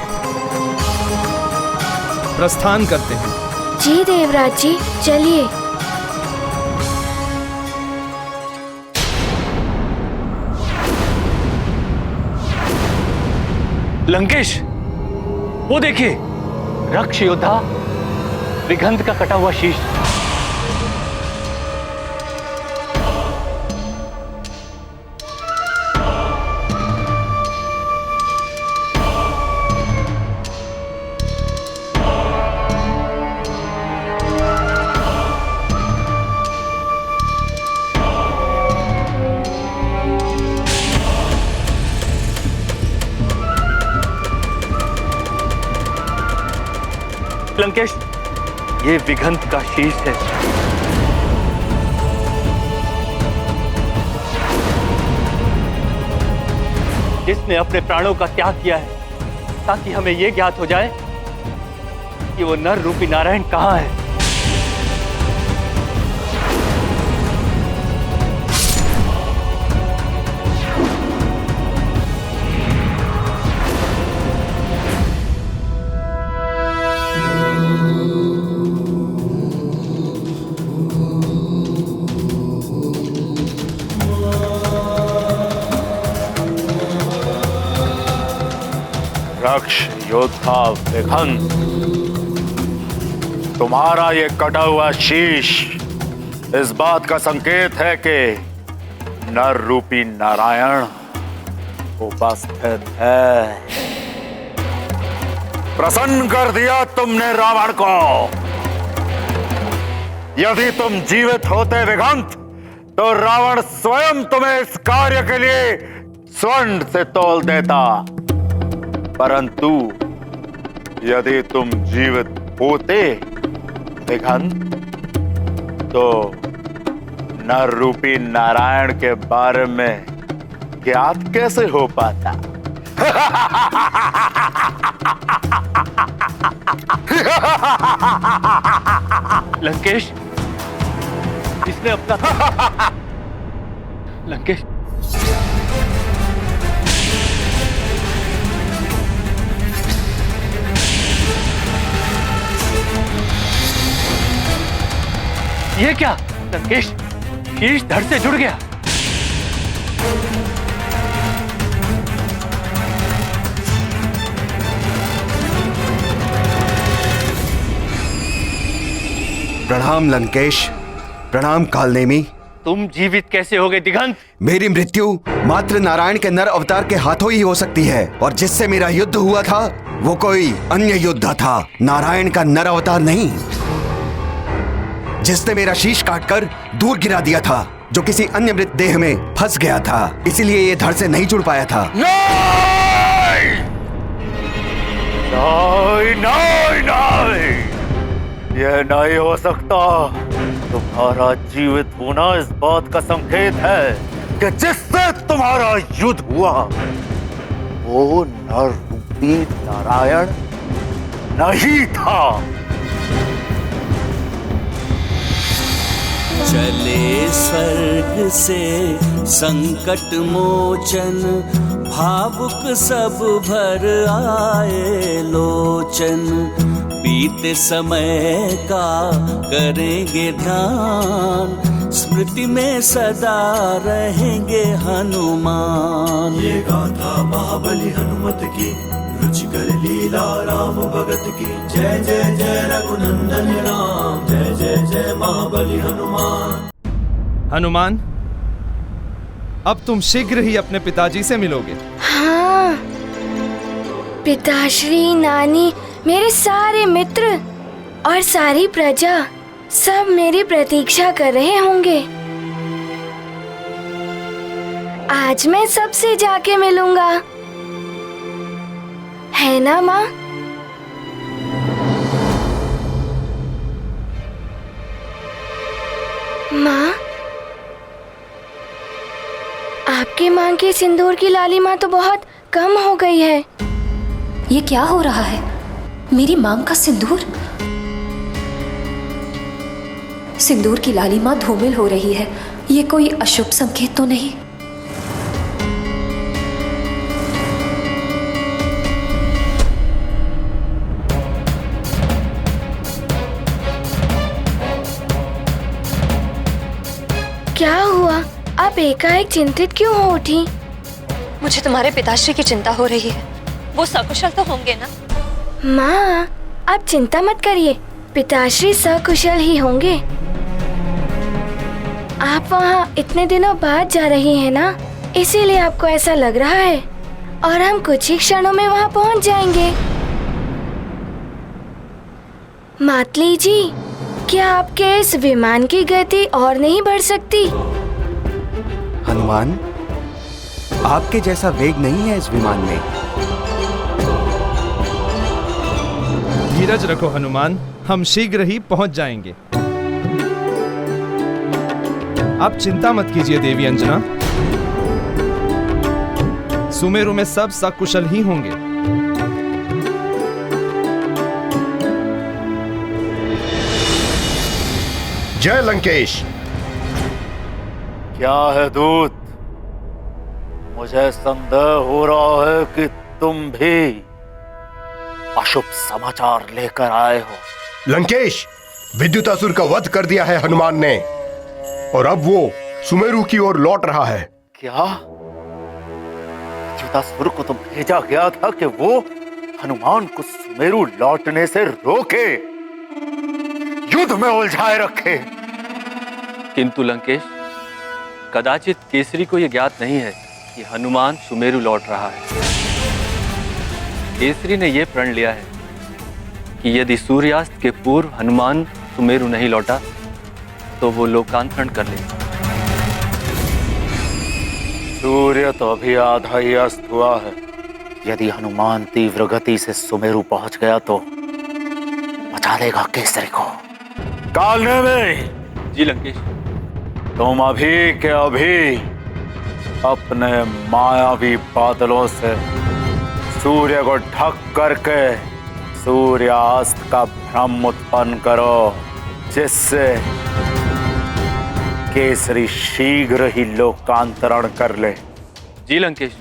प्रस्थान करते हैं। जी देवराज जी, चलिए। लंकेश, वो देखिए, रक्ष योद्धा विघंत का कटा हुआ शीश। लंकेश, ये विघंत का शीश है। जिसने अपने प्राणों का त्याग किया है, ताकि हमें ये ज्ञात हो जाए कि वो नर रूपी नारायण कहाँ है। रक्ष योद्धा विघंत, तुम्हारा ये कटा हुआ शीश इस बात का संकेत है कि नर रूपी नारायण उपस्थित है। प्रसन्न कर दिया तुमने रावण को। यदि तुम जीवित होते विघंत, तो रावण स्वयं तुम्हें इस कार्य के लिए स्वर्ण से तोल देता। परंतु यदि तुम जीवित होते विघंत, तो नर रूपी नारायण के बारे में ज्ञात कैसे हो पाता? लंकेश, इसने अपना लंकेश ये क्या लंकेश, शीश धड़ से जुड़ गया। प्रणाम लंकेश, प्रणाम कालनेमी। तुम जीवित कैसे हो गए दिगंत? मेरी मृत्यु मात्र नारायण के नर अवतार के हाथों ही हो सकती है, और जिससे मेरा युद्ध हुआ था वो कोई अन्य योद्धा था, नारायण का नर अवतार नहीं, जिसने मेरा शीश काटकर दूर गिरा दिया था, जो किसी अन्य मृत देह में फंस गया था, इसीलिए ये धड़ से नहीं जुड़ पाया था। नहीं, नहीं, नहीं, यह नहीं हो सकता। तुम्हारा जीवित होना इस बात का संकेत है कि जिससे तुम्हारा युद्ध हुआ वो नर रूपी नारायण नहीं था। चले स्वर्ग से संकट मोचन, भावुक सब भर आए लोचन, बीते समय का करेंगे ध्यान, स्मृति में सदा रहेंगे हनुमान। ये गाथा महाबली हनुमत की, रुचिकर लीला राम भगत की। जय जय जय रघुनंदन राम, जय जय जय महाबली हनुमान। हनुमान, अब तुम शीघ्र ही अपने पिताजी से मिलोगे। हाँ, पिताश्री, नानी, मेरे सारे मित्र और सारी प्रजा सब मेरी प्रतीक्षा कर रहे होंगे। आज मैं सबसे जाके मिलूंगा, है ना माँ? माँ, आपके माँ के सिंदूर की लालिमा तो बहुत कम हो गई है। ये क्या हो रहा है? मेरी मांग का सिंदूर, सिंदूर की लालिमा धूमिल हो रही है। ये कोई अशुभ संकेत तो नहीं? क्या हुआ? आप एकाएक चिंतित क्यों हो उठी? मुझे तुम्हारे पिताश्री की चिंता हो रही है। वो सकुशल तो होंगे ना? माँ, आप चिंता मत करिए, पिताश्री सकुशल ही होंगे। आप वहाँ इतने दिनों बाद जा रही हैं ना, इसीलिए आपको ऐसा लग रहा है, और हम कुछ ही क्षणों में वहाँ पहुँच जाएंगे। मातली जी, क्या आपके इस विमान की गति और नहीं बढ़ सकती? हनुमान, आपके जैसा वेग नहीं है इस विमान में। धीरज रखो हनुमान, हम शीघ्र ही पहुंच जाएंगे। आप चिंता मत कीजिए देवी अंजना, सुमेरु में सब सकुशल ही होंगे। जय लंकेश। क्या है दूत? मुझे संदेह हो रहा है कि तुम भी अशुभ समाचार लेकर आए हो। लंकेश, विद्युतासुर का वध कर दिया है हनुमान ने, और अब वो सुमेरु की ओर लौट रहा है। क्या? विद्युतासुर को तो भेजा गया था कि वो हनुमान को सुमेरु लौटने से रोके, युद्ध में उलझाए रखे। किंतु लंकेश, कदाचित केसरी को यह ज्ञात नहीं है कि हनुमान सुमेरु लौट रहा है। केसरी ने यह प्रण लिया है कि यदि सूर्यास्त के पूर्व हनुमान सुमेरु नहीं लौटा तो वो लोकांतरण कर लेगा। सूर्य तो अभी आधा ही अस्त हुआ है। यदि हनुमान तीव्र गति से सुमेरु पहुंच गया तो बचा लेगा केसरी को। कालने में जी लंकेश, तुम अभी के अभी अपने मायावी बादलों से सूर्य को ढक करके सूर्यास्त का भ्रम उत्पन्न करो, जिससे केसरी शीघ्र ही लोकांतरण कर ले। जी लंकेश।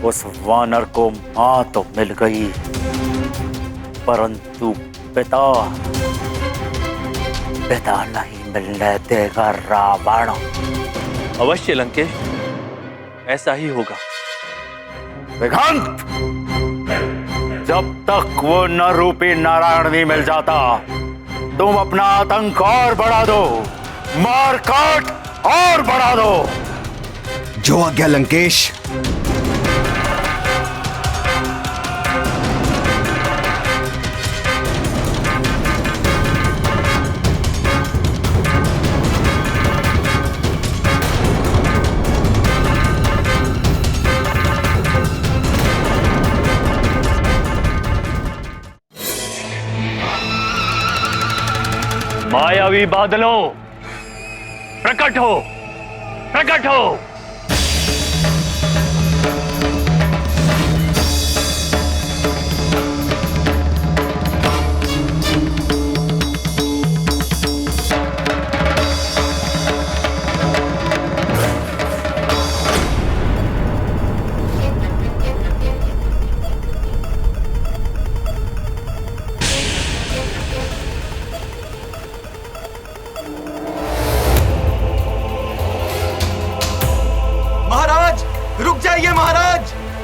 उस वानर को मां तो मिल गई, परंतु पिता नहीं मिलने देगा रावण। अवश्य लंकेश, ऐसा ही होगा। विघंत, जब तक वो नर रूपी नारायण नहीं मिल जाता, तुम अपना आतंक और बढ़ा दो, मार काट और बढ़ा दो। जो आज्ञा लंकेश। मायावी बादलों, प्रकट हो, प्रकट हो।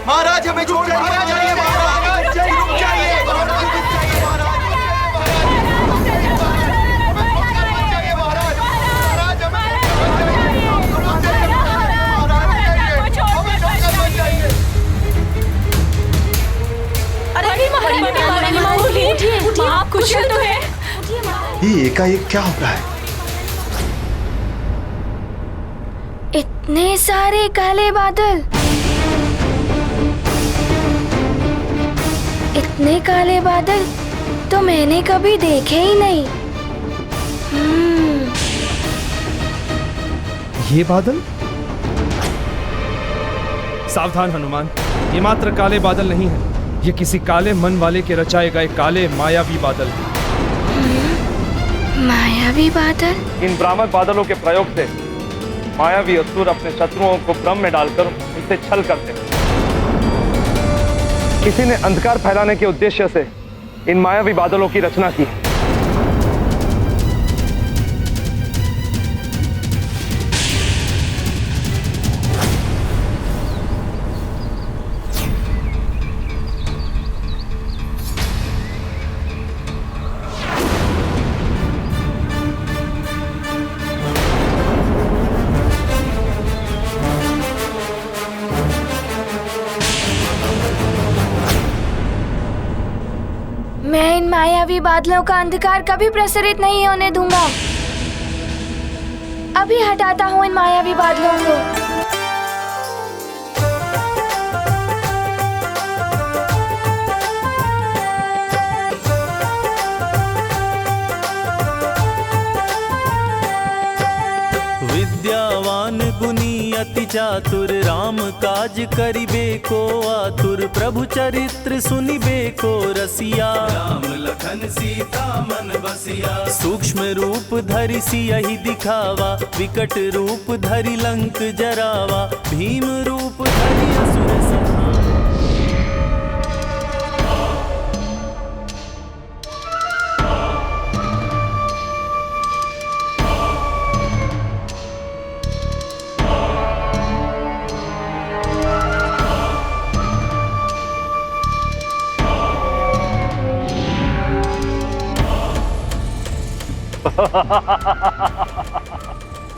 महाराज हमें छोड़ जाइए, महाराज रुक जाइए, आप कुशल तो हैं? ये एकाएक क्या हो रहा है? इतने सारे काले बादल, इतने काले बादल तो मैंने कभी देखे ही नहीं। ये बादल? सावधान हनुमान, ये मात्र काले बादल नहीं है, ये किसी काले मन वाले के रचाए गए काले मायावी बादल हैं। मायावी बादल? इन भ्रामक बादलों के प्रयोग से मायावी असुर अपने शत्रुओं को भ्रम में डालकर उनसे छल करते हैं। किसी ने अंधकार फैलाने के उद्देश्य से इन मायावी बादलों की रचना की है। मैं इन मायावी बादलों का अंधकार कभी प्रसरित नहीं होने दूंगा। अभी हटाता हूँ इन मायावी बादलों को। विद्यावान गुनी अति चातुर, राम काज करिबे को आतुर, प्रभु चरित्र सुनिबे को रसिया, राम लखन सीता मन बसिया, सूक्ष्म रूप धरि सियहि दिखावा, विकट रूप धरि लंक जरावा, भीम रूप धरि असुर संहारा।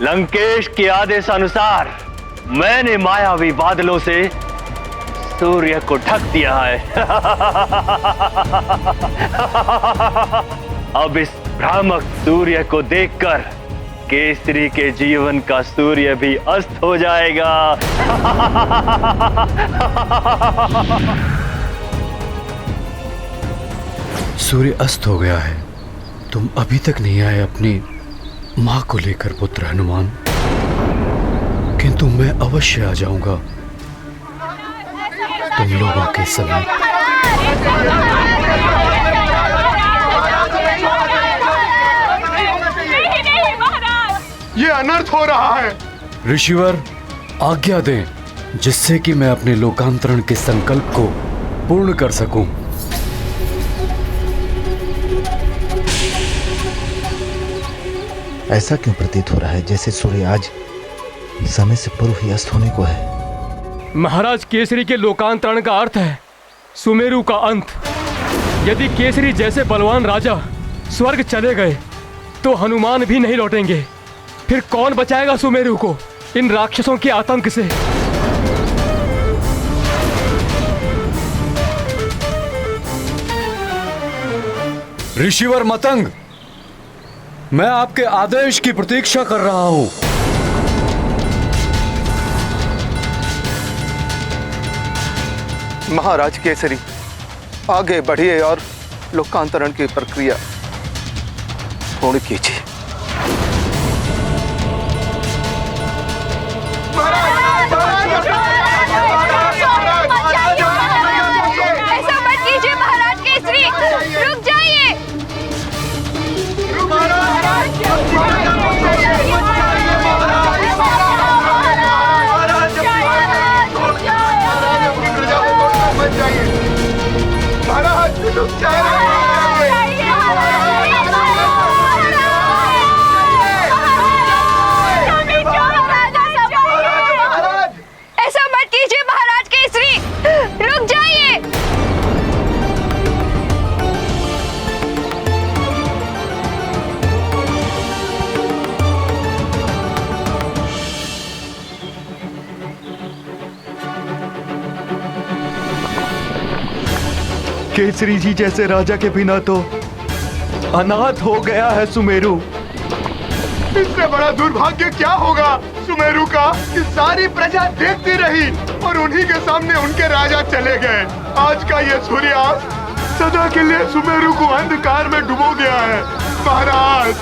लंकेश के आदेश अनुसार मैंने मायावी बादलों से सूर्य को ढक दिया है। अब इस भ्रामक सूर्य को देखकर केसरी के जीवन का सूर्य भी अस्त हो जाएगा। सूर्य अस्त हो गया है, तुम अभी तक नहीं आए अपनी मां को लेकर पुत्र हनुमान, किंतु मैं अवश्य आ जाऊंगा तुम लोगों के समीप। ये अनर्थ हो रहा है। ऋषिवर आज्ञा दें, जिससे कि मैं अपने लोकांतरण के संकल्प को पूर्ण कर सकूं। ऐसा क्यों प्रतीत हो रहा है जैसे सूर्य आज समय से पूर्व ही अस्त होने को है? महाराज, केसरी के लोकांतरण का अर्थ है सुमेरु का अंत। यदि केसरी जैसे बलवान राजा स्वर्ग चले गए तो हनुमान भी नहीं लौटेंगे। फिर कौन बचाएगा सुमेरु को इन राक्षसों के आतंक से? ऋषिवर मतंग, मैं आपके आदेश की प्रतीक्षा कर रहा हूं। महाराज केसरी, आगे बढ़िए और लोकांतरण की प्रक्रिया पूर्ण कीजिए। ऐसा मत कीजिए महाराज केसरी, रुक जाइए। ऐसा मत कीजिए महाराज केसरी, रुक जाइए। केसरी जी जैसे राजा के बिना तो अनाथ हो गया है सुमेरु। इससे बड़ा दुर्भाग्य क्या होगा सुमेरु का कि सारी प्रजा देखती रही और उन्हीं के सामने उनके राजा चले गए। आज का ये सूर्यास्त सदा के लिए सुमेरु को अंधकार में डुबो गया है। महाराज,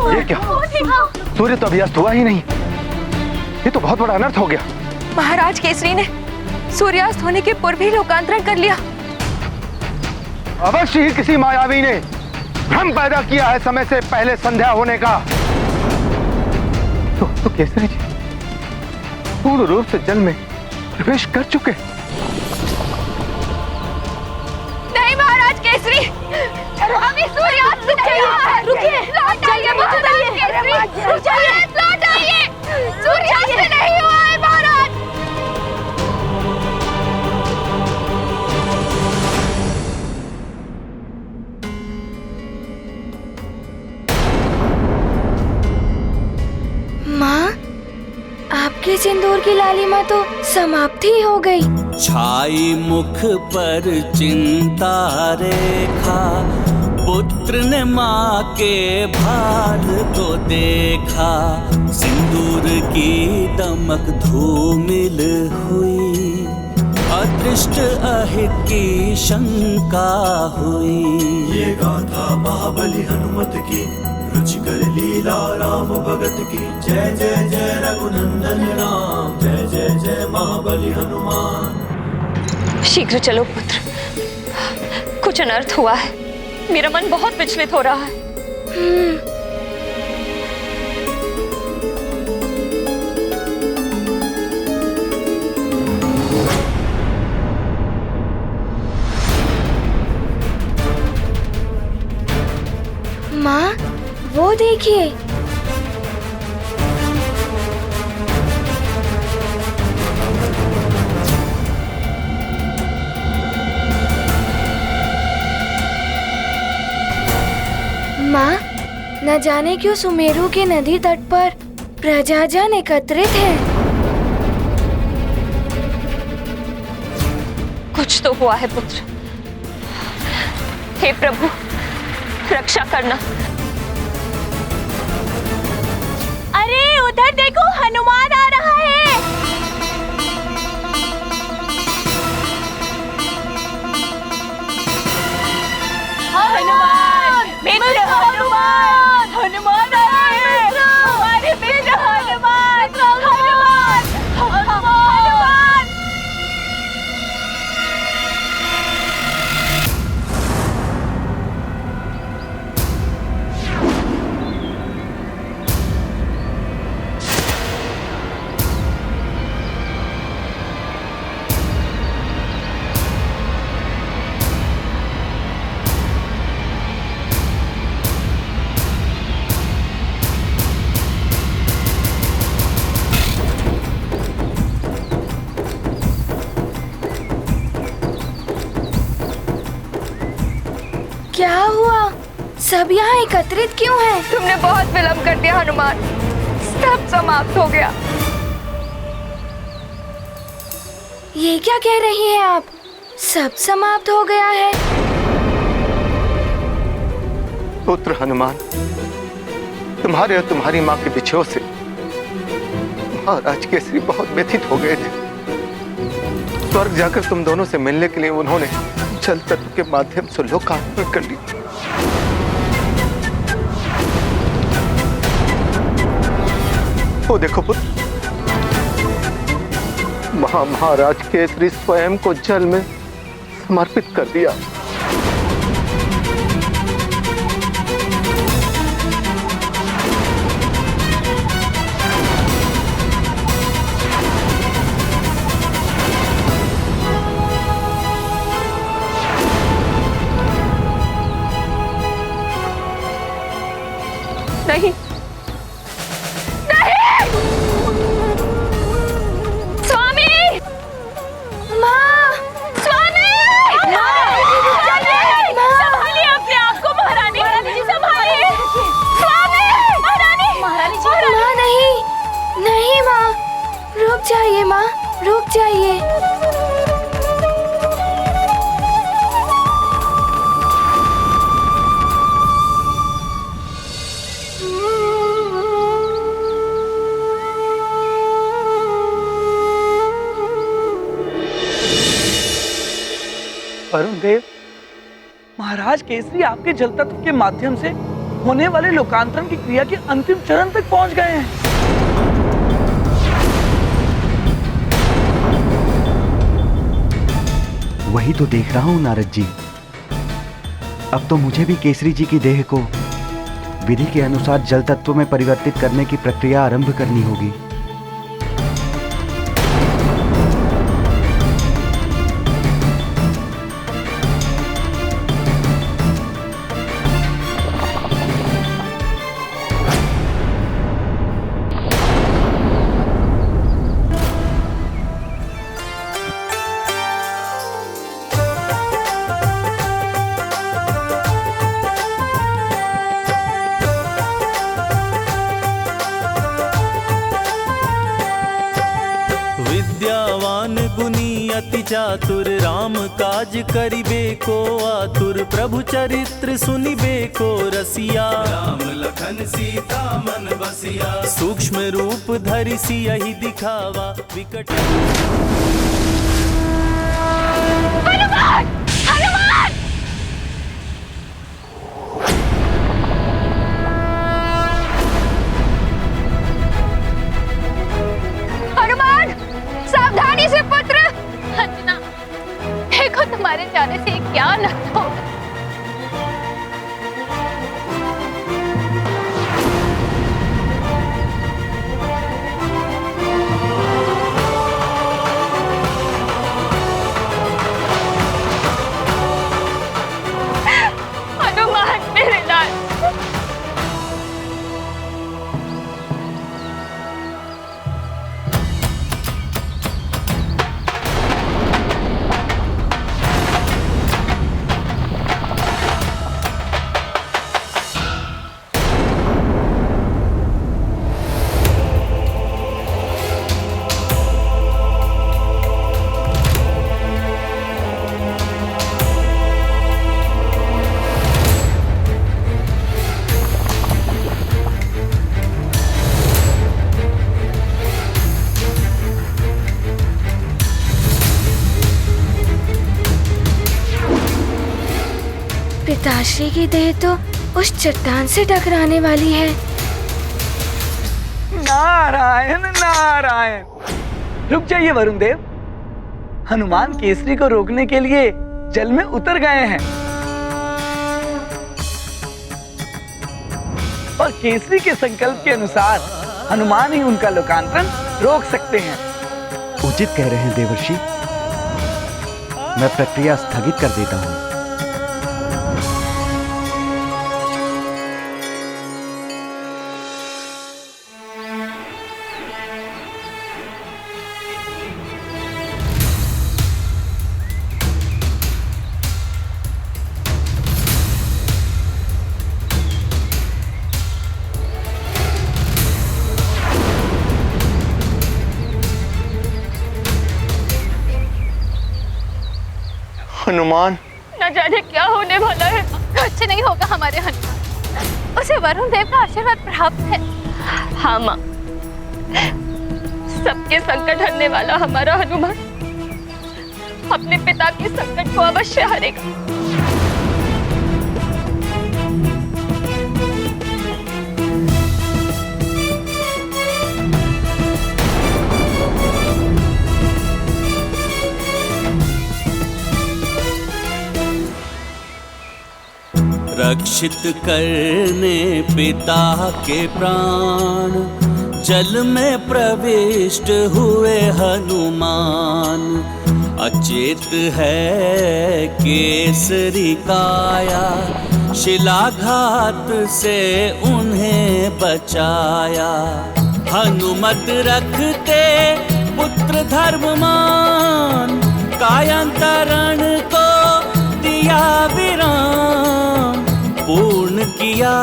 ये क्या? सूर्य तो अभी अस्त हुआ ही नहीं। ये तो बहुत बड़ा अनर्थ हो गया। महाराज केसरी ने सूर्यास्त होने के पूर्व ही लोकांतरण कर लिया। अवश्य ही किसी मायावी ने भ्रम पैदा किया है समय से पहले संध्या होने का। तो केसरी जी पूर्ण रूप से जल में प्रवेश कर चुके। नहीं महाराज केसरी, अभी सूर्यास्त नहीं हुआ है। रुकिए, लौट आइए महाराज केसरी, लौट आइए। सूर्यास्त नहीं हुआ है महाराज। माँ, आपके सिंदूर की लालिमा तो समाप्ति हो गई। छाई मुख पर चिंता रेखा, पुत्र ने माँ के भार को देखा। सिंदूर की दमक धूमिल हुई, अदृष्ट अहित की शंका हुई। ये गाथा महाबली हनुमत की, रुचिकर लीला राम भगत की। जय जय जय रघुनंदन राम, जय जय जय महाबली हनुमान। शीघ्र चलो पुत्र, कुछ अनर्थ हुआ है। मेरा मन बहुत विचलित हो रहा है। माँ, वो देखिए। माँ, न जाने क्यों सुमेरु के नदी तट पर प्रजाजन एकत्रित है। कुछ तो हुआ है पुत्र। हे प्रभु, रक्षा करना। अरे उधर देखो, हनुमान आ रहा है। हनुमान मित्र, सब यहाँ एकत्रित क्यों हैं? तुमने बहुत विलंब कर दिया हनुमान, सब समाप्त हो गया। ये क्या कह रही हैं आप? सब समाप्त हो गया है? पुत्र हनुमान, तुम्हारे और तुम्हारी माँ के बिछोह से महाराज केसरी बहुत व्यथित हो गए थे। स्वर्ग जाकर तुम दोनों से मिलने के लिए उन्होंने जल तत्व के माध्यम से लोकार्पण कर लिया। वो देखो पुत्र, महाराज केसरी स्वयं को जल में समर्पित कर दिया। नहीं, नहीं! स्वामी! माँ! स्वामी! संभालिए अपने आप को महारानी, संभालिए! स्वामी! महारानी! महारानी जी! माँ नहीं, नहीं माँ, रुक जाइए माँ, रुक जाइए। वरुण देव, महाराज केसरी आपके जल तत्व के माध्यम से होने वाले लोकांतरण की क्रिया के अंतिम चरण तक पहुंच गए हैं। वही तो देख रहा हूं नारद जी। अब तो मुझे भी केसरी जी की देह को विधि के अनुसार जल तत्व में परिवर्तित करने की प्रक्रिया आरंभ करनी होगी। विद्यावान गुनी अति चातुर, राम काज करिबे को आतुर, प्रभु चरित्र सुनिबे को रसिया, राम लखन सीता मन बसिया, सूक्ष्म रूप धरि सियहि दिखावा, विकट हनुमान! हनुमान! हनुमान! सावधानी से पुत्र! अंजना, देखो तुम्हारे जाने से क्या नष्ट होगा। हनुमान मेरे लाल, पिताश्री की देह तो उस चट्टान से टकराने वाली है। नारायण नारायण! रुक जाइए वरुण देव, हनुमान केसरी को रोकने के लिए जल में उतर गए हैं और केसरी के संकल्प के अनुसार हनुमान ही उनका लोकांतरण रोक सकते हैं। उचित कह रहे हैं देवर्षि, मैं प्रक्रिया स्थगित कर देता हूँ। हनुमान, न जाने क्या होने वाला है। कुछ नहीं होगा हमारे हनुमान, उसे वरुण देव का आशीर्वाद प्राप्त है। हाँ माँ, सबके संकट हरने वाला हमारा हनुमान अपने पिता के संकट को अवश्य हरेगा। रक्षित करने पिता के प्राण, जल में प्रविष्ट हुए हनुमान। अचेत है केसरी काया, शिलाघात से उन्हें बचाया। हनुमत रखते पुत्र धर्ममान, कायांतरण को दिया विराम। पूर्ण किया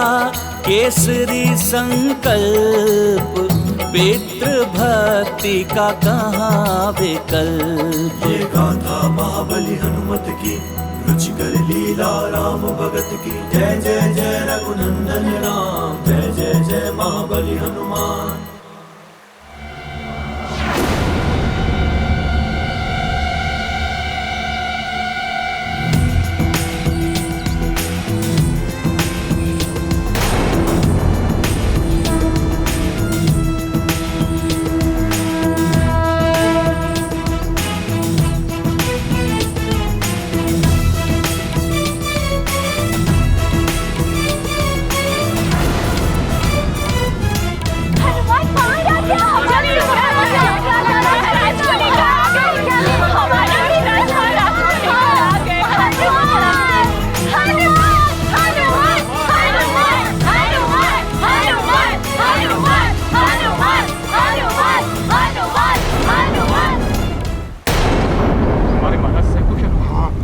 केसरी संकल्प, पितृ भक्ति का कहाँ विकल्प। ये गाथा महाबली हनुमत की, रुचिकर लीला राम भगत की। जय जय जय रघुनंदन राम, जय जय जय महाबली हनुमान।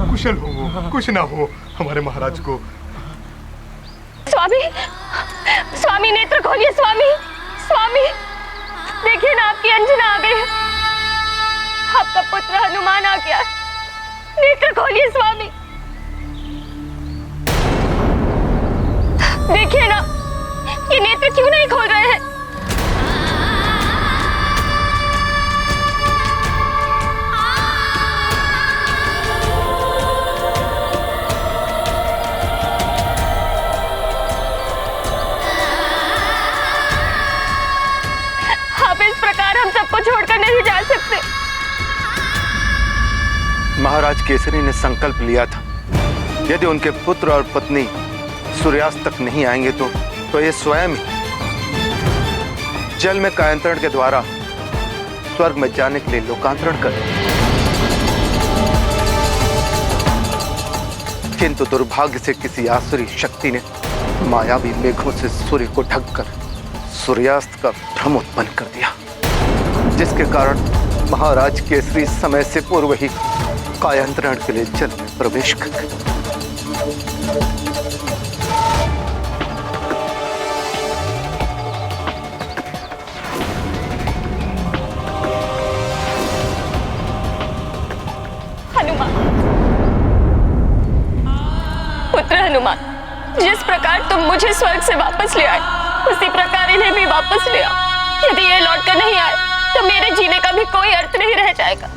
कुशल हो, कुछ ना हो हमारे महाराज को। स्वामी, स्वामी नेत्र खोलिए। स्वामी, स्वामी देखिए ना, आपकी अंजना आ गई है। आपका पुत्र हनुमान आ गया। नेत्र खोलिए स्वामी। देखिए ना, ये नेत्र क्यों नहीं खोल रहे हैं? हम सबको छोड़कर नहीं जा सकते। महाराज केसरी ने संकल्प लिया था, यदि उनके पुत्र और पत्नी सूर्यास्त तक नहीं आएंगे तो ये स्वयं जल में कायांतरण के द्वारा स्वर्ग में जाने के लिए लोकांतरण करें। किंतु दुर्भाग्य से किसी आसुरी शक्ति ने मायावी मेघों से सूर्य को ढककर सूर्यास्त का भ्रम उत्पन्न कर दिया, जिसके कारण महाराज केसरी समय से पूर्व ही कायांतरण के लिए जल में प्रवेश कर गए। हनुमान, पुत्र हनुमान, जिस प्रकार तुम मुझे स्वर्ग से वापस ले आए, उसी प्रकार इन्हें भी वापस ले आओ। यदि ये लौटकर नहीं आए तो मेरे जीने का भी कोई अर्थ नहीं रह जाएगा।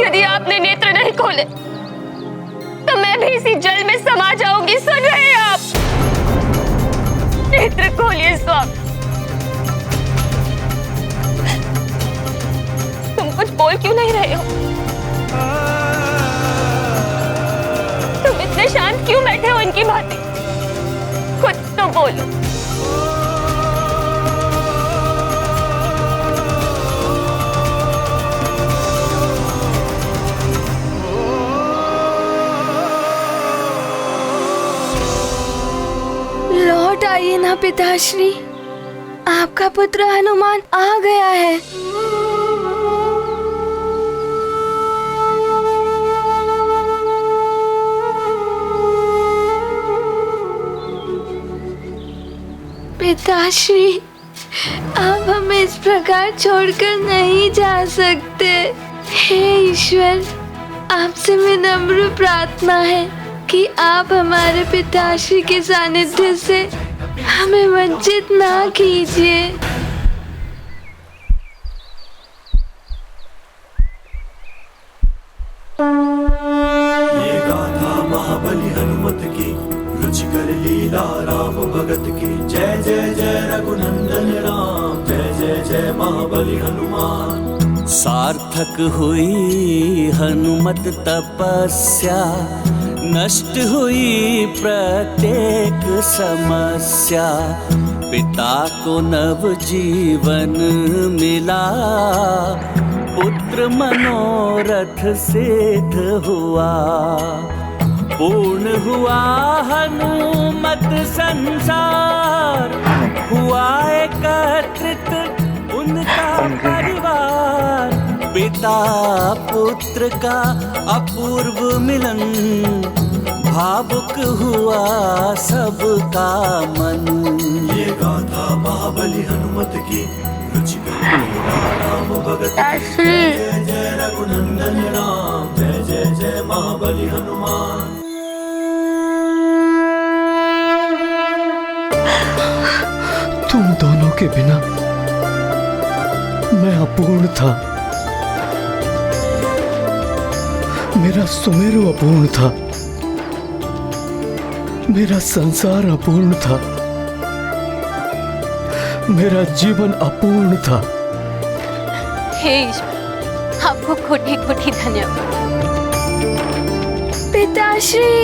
यदि आपने नेत्र नहीं खोले तो मैं भी इसी जल में समा जाऊंगी। सुन रहे हैं आप? नेत्र खोलिए स्वामी। तुम कुछ बोल क्यों नहीं रहे हो? तुम इतने शांत क्यों बैठे हो इनकी भांति? कुछ तो बोलो। लौट आइए ना पिताश्री, आपका पुत्र हनुमान आ गया है। पिताश्री, आप हमें इस प्रकार छोड़कर नहीं जा सकते। हे ईश्वर, आपसे विनम्र प्रार्थना है कि आप हमारे पिताश्री के सानिध्य से हमें वंचित ना कीजिए। ये गाथा महाबली हनुमत की, रुचिकर लीला राम भगत की। जय जय जय रघुनंदन राम, जय जय जय महाबली हनुमान। सार्थक हुई हनुमत तपस्या, नष्ट हुई प्रत्येक समस्या। पिता को नव जीवन मिला, पुत्र मनोरथ सिद्ध हुआ। पूर्ण हुआ हनुमत संसार, हुआ एकत्रित उनका परिवार। पिता पुत्र का अपूर्व मिलन, भावुक हुआ सबका मन। ये गाथा महाबली हनुमत की, रुचिकर लीला राम भगत की। जय जय रघुनंदन राम, जय जय जय महाबली हनुमान। तुम दोनों के बिना मैं अपूर्ण था। मेरा सुमेरु अपूर्ण था, मेरा संसार अपूर्ण था, मेरा जीवन अपूर्ण था। हे ईश्वर, आपको कोटि कोटि धन्यवाद। पिताश्री,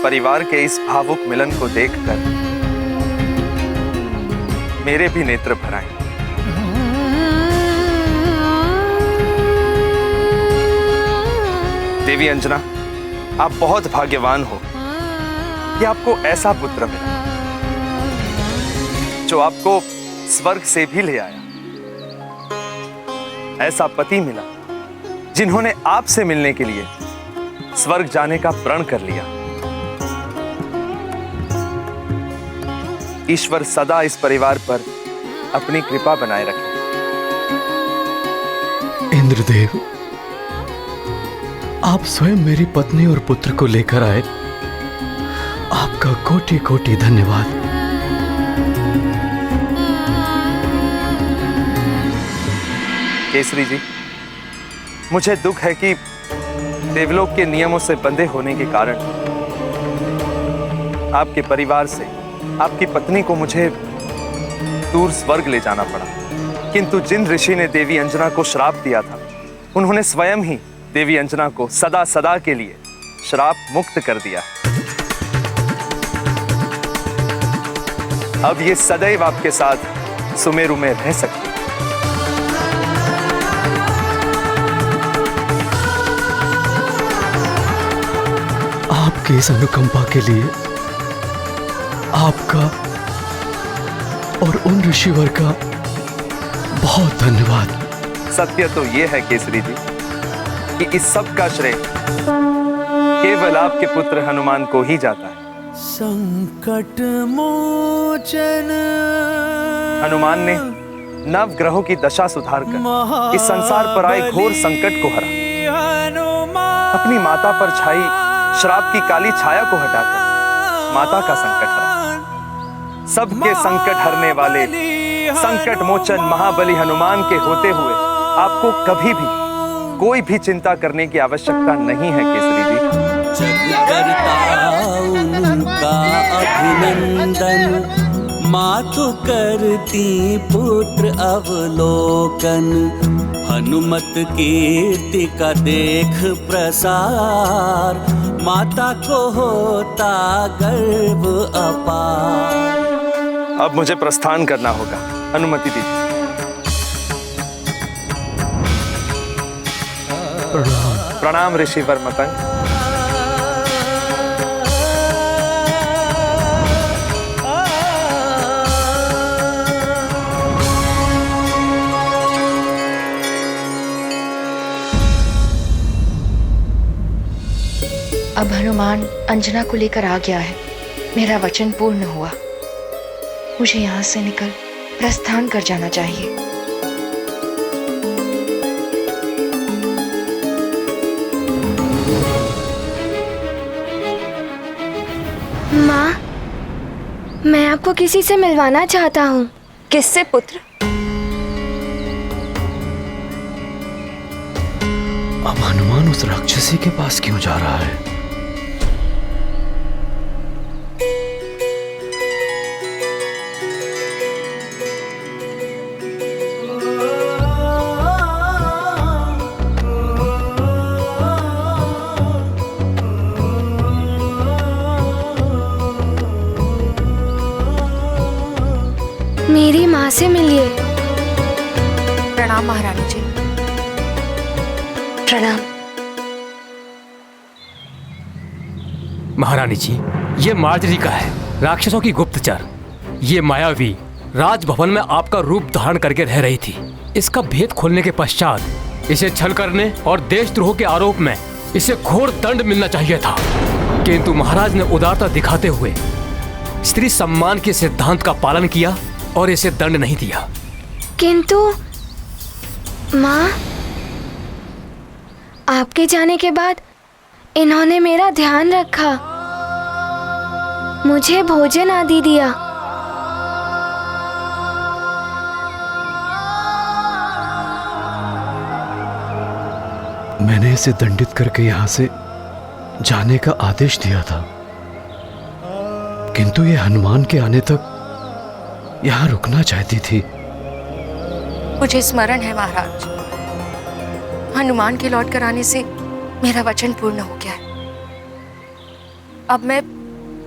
परिवार के इस भावुक मिलन को देखकर मेरे भी नेत्र भर आए। देवी अंजना, आप बहुत भाग्यवान हो कि आपको ऐसा पुत्र मिला जो आपको स्वर्ग से भी ले आया। ऐसा पति मिला जिन्होंने आपसे मिलने के लिए स्वर्ग जाने का प्रण कर लिया। ईश्वर सदा इस परिवार पर अपनी कृपा बनाए रखे। इंद्रदेव, आप स्वयं मेरी पत्नी और पुत्र को लेकर आए, आपका कोटि कोटि धन्यवाद। केसरी जी, मुझे दुख है कि देवलोक के नियमों से बंधे होने के कारण आपके परिवार से आपकी पत्नी को मुझे दूर स्वर्ग ले जाना पड़ा। किंतु जिन ऋषि ने देवी अंजना को श्राप दिया था, उन्होंने स्वयं ही देवी अंजना को सदा सदा के लिए श्राप मुक्त कर दिया। अब ये सदैव आपके साथ सुमेरु में रह सकती है। आपकी इस अनुकंपा के लिए आपका और उन ऋषिवर का बहुत धन्यवाद। सत्य तो यह है केसरी जी कि इस सब का श्रेय केवल आपके पुत्र हनुमान को ही जाता है। संकट मोचन हनुमान ने नव ग्रहों की दशा सुधारकर इस संसार पर आए घोर संकट को हरा। अपनी माता पर छाई श्राप की काली छाया को हटाकर माता का संकट हरा। सबके संकट हरने वाले संकट मोचन महाबली हनुमान के होते हुए आपको कभी भी कोई भी चिंता करने की आवश्यकता नहीं है केसरी जी। जगकर्ता उनका अभिनंदन, मातु करती पुत्र अवलोकन। हनुमत कीर्ति का देख प्रसार, माता को होता गर्व अपार। अब मुझे प्रस्थान करना होगा, अनुमति दीजिए। प्रणाम ऋषिवर मतंग। अब हनुमान अंजना को लेकर आ गया है। मेरा वचन पूर्ण हुआ। मुझे यहाँ से निकल प्रस्थान कर जाना चाहिए। माँ, मैं आपको किसी से मिलवाना चाहता हूँ। किससे पुत्र? अब हनुमान उस राक्षसी के पास क्यों जा रहा है? मेरी माँ से मिलिए। प्रणाम महारानी जी। प्रणाम। महारानी जी, ये मार्जरी का है, राक्षसों की गुप्तचर। ये मायावी राजभवन में आपका रूप धारण करके रह रही थी। इसका भेद खोलने के पश्चात इसे छल करने और देशद्रोह के आरोप में इसे घोर दंड मिलना चाहिए था, किंतु महाराज ने उदारता दिखाते हुए स्त्री सम्मान के सिद्धांत का पालन किया और इसे दंड नहीं दिया। किंतु माँ, आपके जाने के बाद इन्होंने मेरा ध्यान रखा, मुझे भोजन आदि दिया। मैंने इसे दंडित करके यहाँ से जाने का आदेश दिया था, किंतु ये हनुमान के आने तक यहाँ रुकना चाहती थी। मुझे स्मरण है महाराज, हनुमान के लौट कर आने से मेरा वचन पूर्ण हो गया है। अब मैं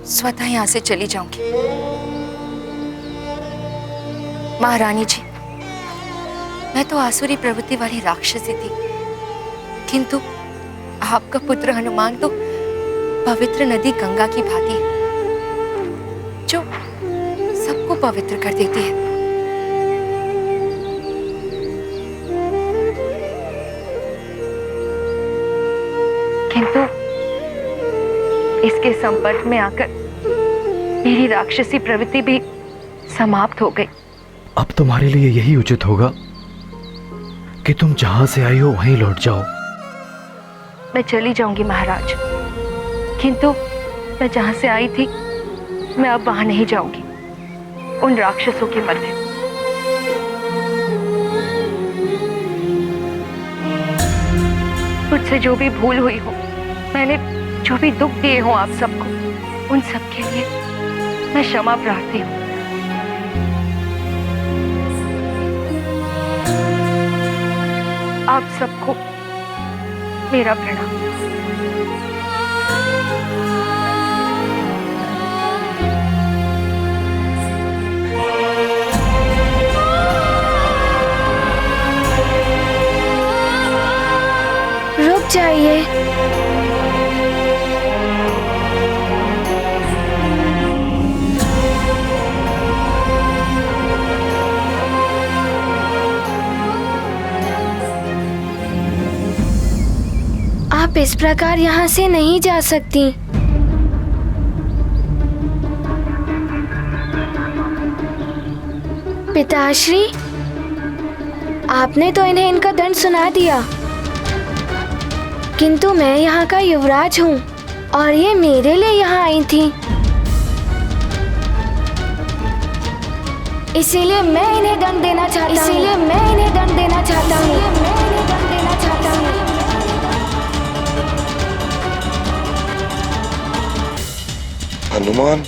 स्वतः यहाँ से चली जाऊंगी। महारानी जी, मैं तो आसुरी प्रवृत्ति वाली राक्षसी थी, किंतु आपका पुत्र हनुमान तो पवित्र नदी गंगा की भांति है, जो सबको पवित्र कर देती है। किंतु इसके संपर्क में आकर मेरी राक्षसी प्रवृत्ति भी समाप्त हो गई। अब तुम्हारे लिए यही उचित होगा कि तुम जहां से आई हो वहीं लौट जाओ। मैं चली जाऊंगी महाराज, किंतु मैं जहां से आई थी मैं अब वहां नहीं जाऊंगी, उन राक्षसों के मध्य। मुझसे जो भी भूल हुई हो, मैंने जो भी दुख दिए हो आप सबको, उन सब के लिए मैं क्षमा प्रार्थी हूँ। आप सबको मेरा प्रणाम। रुक जाइए। आप इस प्रकार यहाँ से नहीं जा सकती। पिताश्री, आपने तो इन्हें इनका दंड सुना दिया, किंतु मैं यहाँ का युवराज हूँ और ये मेरे लिए यहाँ आई थी, इसीलिए मैं इन्हें दंड देना चाहता हूँ। हनुमान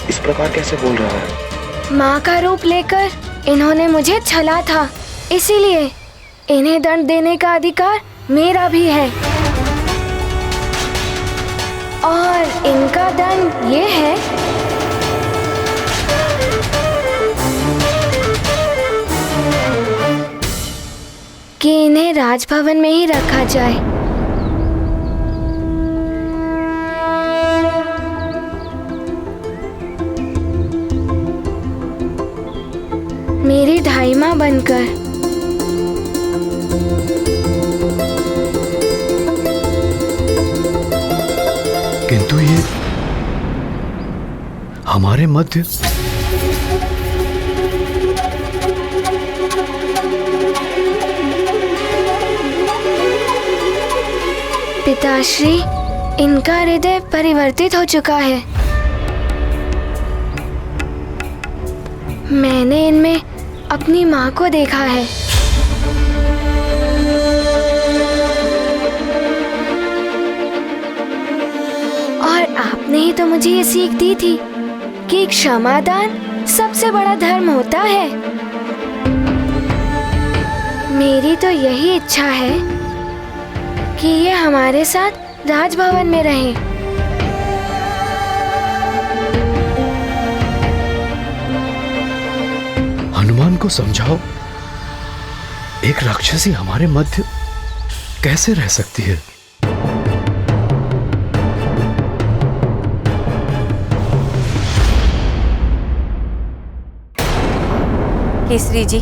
इस प्रकार कैसे बोल रहा है? माँ का रूप लेकर इन्होंने मुझे छला था, इसीलिए इन्हें दंड देने का अधिकार मेरा भी है। और इनका दंड ये है कि इन्हें राजभवन में ही रखा जाए। मेरी ढाई माँ बनकर। हमारे मध्य पिताश्री, इनका हृदय परिवर्तित हो चुका है। मैंने इनमें अपनी माँ को देखा है। और आपने ही तो मुझे ये सीख दी थी कि क्षमादान सबसे बड़ा धर्म होता है। मेरी तो यही इच्छा है कि ये हमारे साथ राजभवन में रहें। हनुमान को समझाओ, एक राक्षसी हमारे मध्य कैसे रह सकती है? केसरी जी,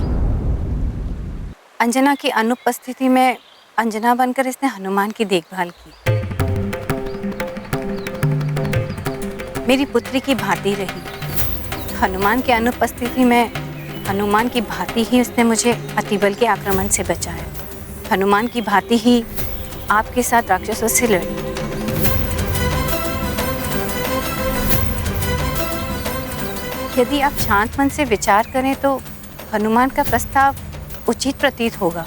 अंजना की अनुपस्थिति में अंजना बनकर इसने हनुमान की देखभाल की। मेरी पुत्री की भांति रही। हनुमान की अनुपस्थिति में हनुमान की भांति ही उसने मुझे अतिबल के आक्रमण से बचाया। हनुमान की भांति ही आपके साथ राक्षसों से लड़ी। यदि आप शांत मन से विचार करें तो हनुमान का प्रस्ताव उचित प्रतीत होगा।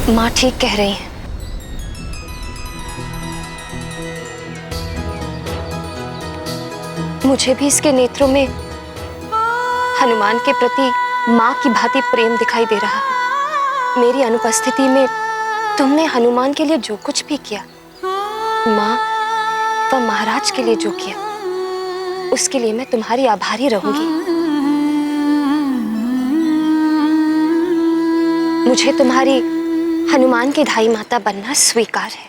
माँ ठीक कह रही हैं। मुझे भी इसके नेत्रों में हनुमान के प्रति माँ की भांति प्रेम दिखाई दे रहा है। मेरी अनुपस्थिति में तुमने हनुमान के लिए जो कुछ भी किया, माँ व महाराज के लिए जो किया, उसके लिए मैं तुम्हारी आभारी रहूंगी। मुझे तुम्हारी हनुमान की धाई माता बनना स्वीकार है।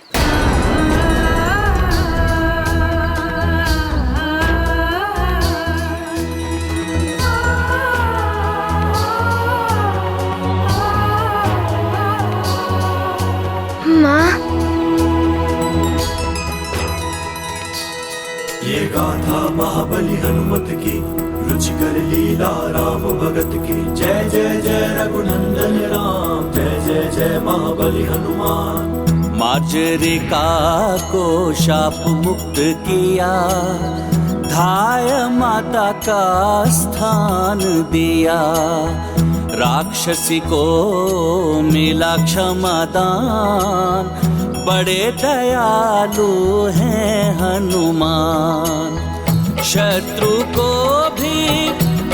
माँ, ये गाथा महाबली हनुमत की, रुचिकर लीला राम भगत की। जय जय जय रघुनंदन राम, जय जय जय महाबली हनुमान। मार्जरिका को शाप मुक्त किया, धाय माता का स्थान दिया। राक्षसी को मिला क्षमादान, बड़े दयालु हैं हनुमान। शत्रु को भी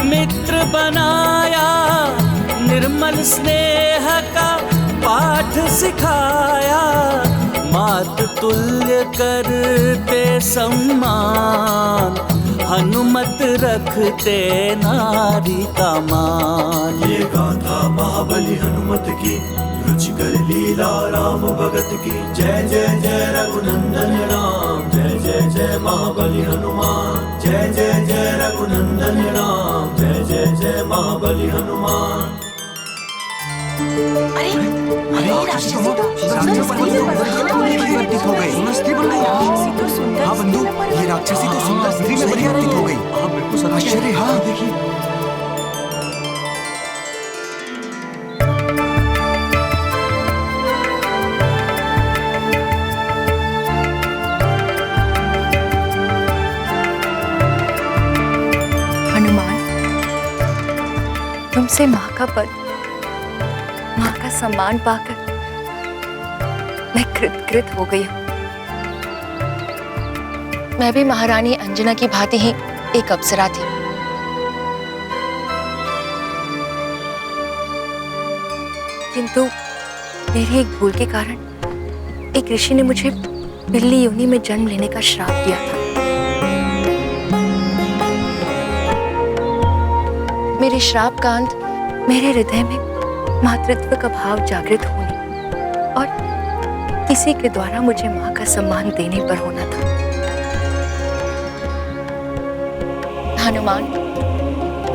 मित्र बनाया, निर्मल स्नेह का पाठ सिखाया। मात तुल्य करते सम्मान, हनुमत रखते नारी का मान। ये गाथा महाबली हनुमत की, रुचिकर लीला राम भगत की। जय जय जय रघुनंदन राम, जय जय जय महाबली हनुमान। जय जय जय रघुनंदन राम, जय जय जय महाबली हनुमान। हाँ बंधु, ये राक्षसी तो सुंदर स्त्री में परिवर्तित हो गई। हाँ बिल्कुल आश्चर्य। हाँ देखिए, तुमसे माँ का पद, माँ का सम्मान पाकर मैं कृतकृत हो गई हूँ। मैं भी महारानी अंजना की भांति ही एक अप्सरा थी। किंतु मेरी एक भूल के कारण एक ऋषि ने मुझे बिल्ली योनि में जन्म लेने का श्राप दिया था। मेरे श्राप का अंत मेरे हृदय में मातृत्व का भाव जागृत होने और किसी के द्वारा मुझे माँ का सम्मान देने पर होना था। हनुमान,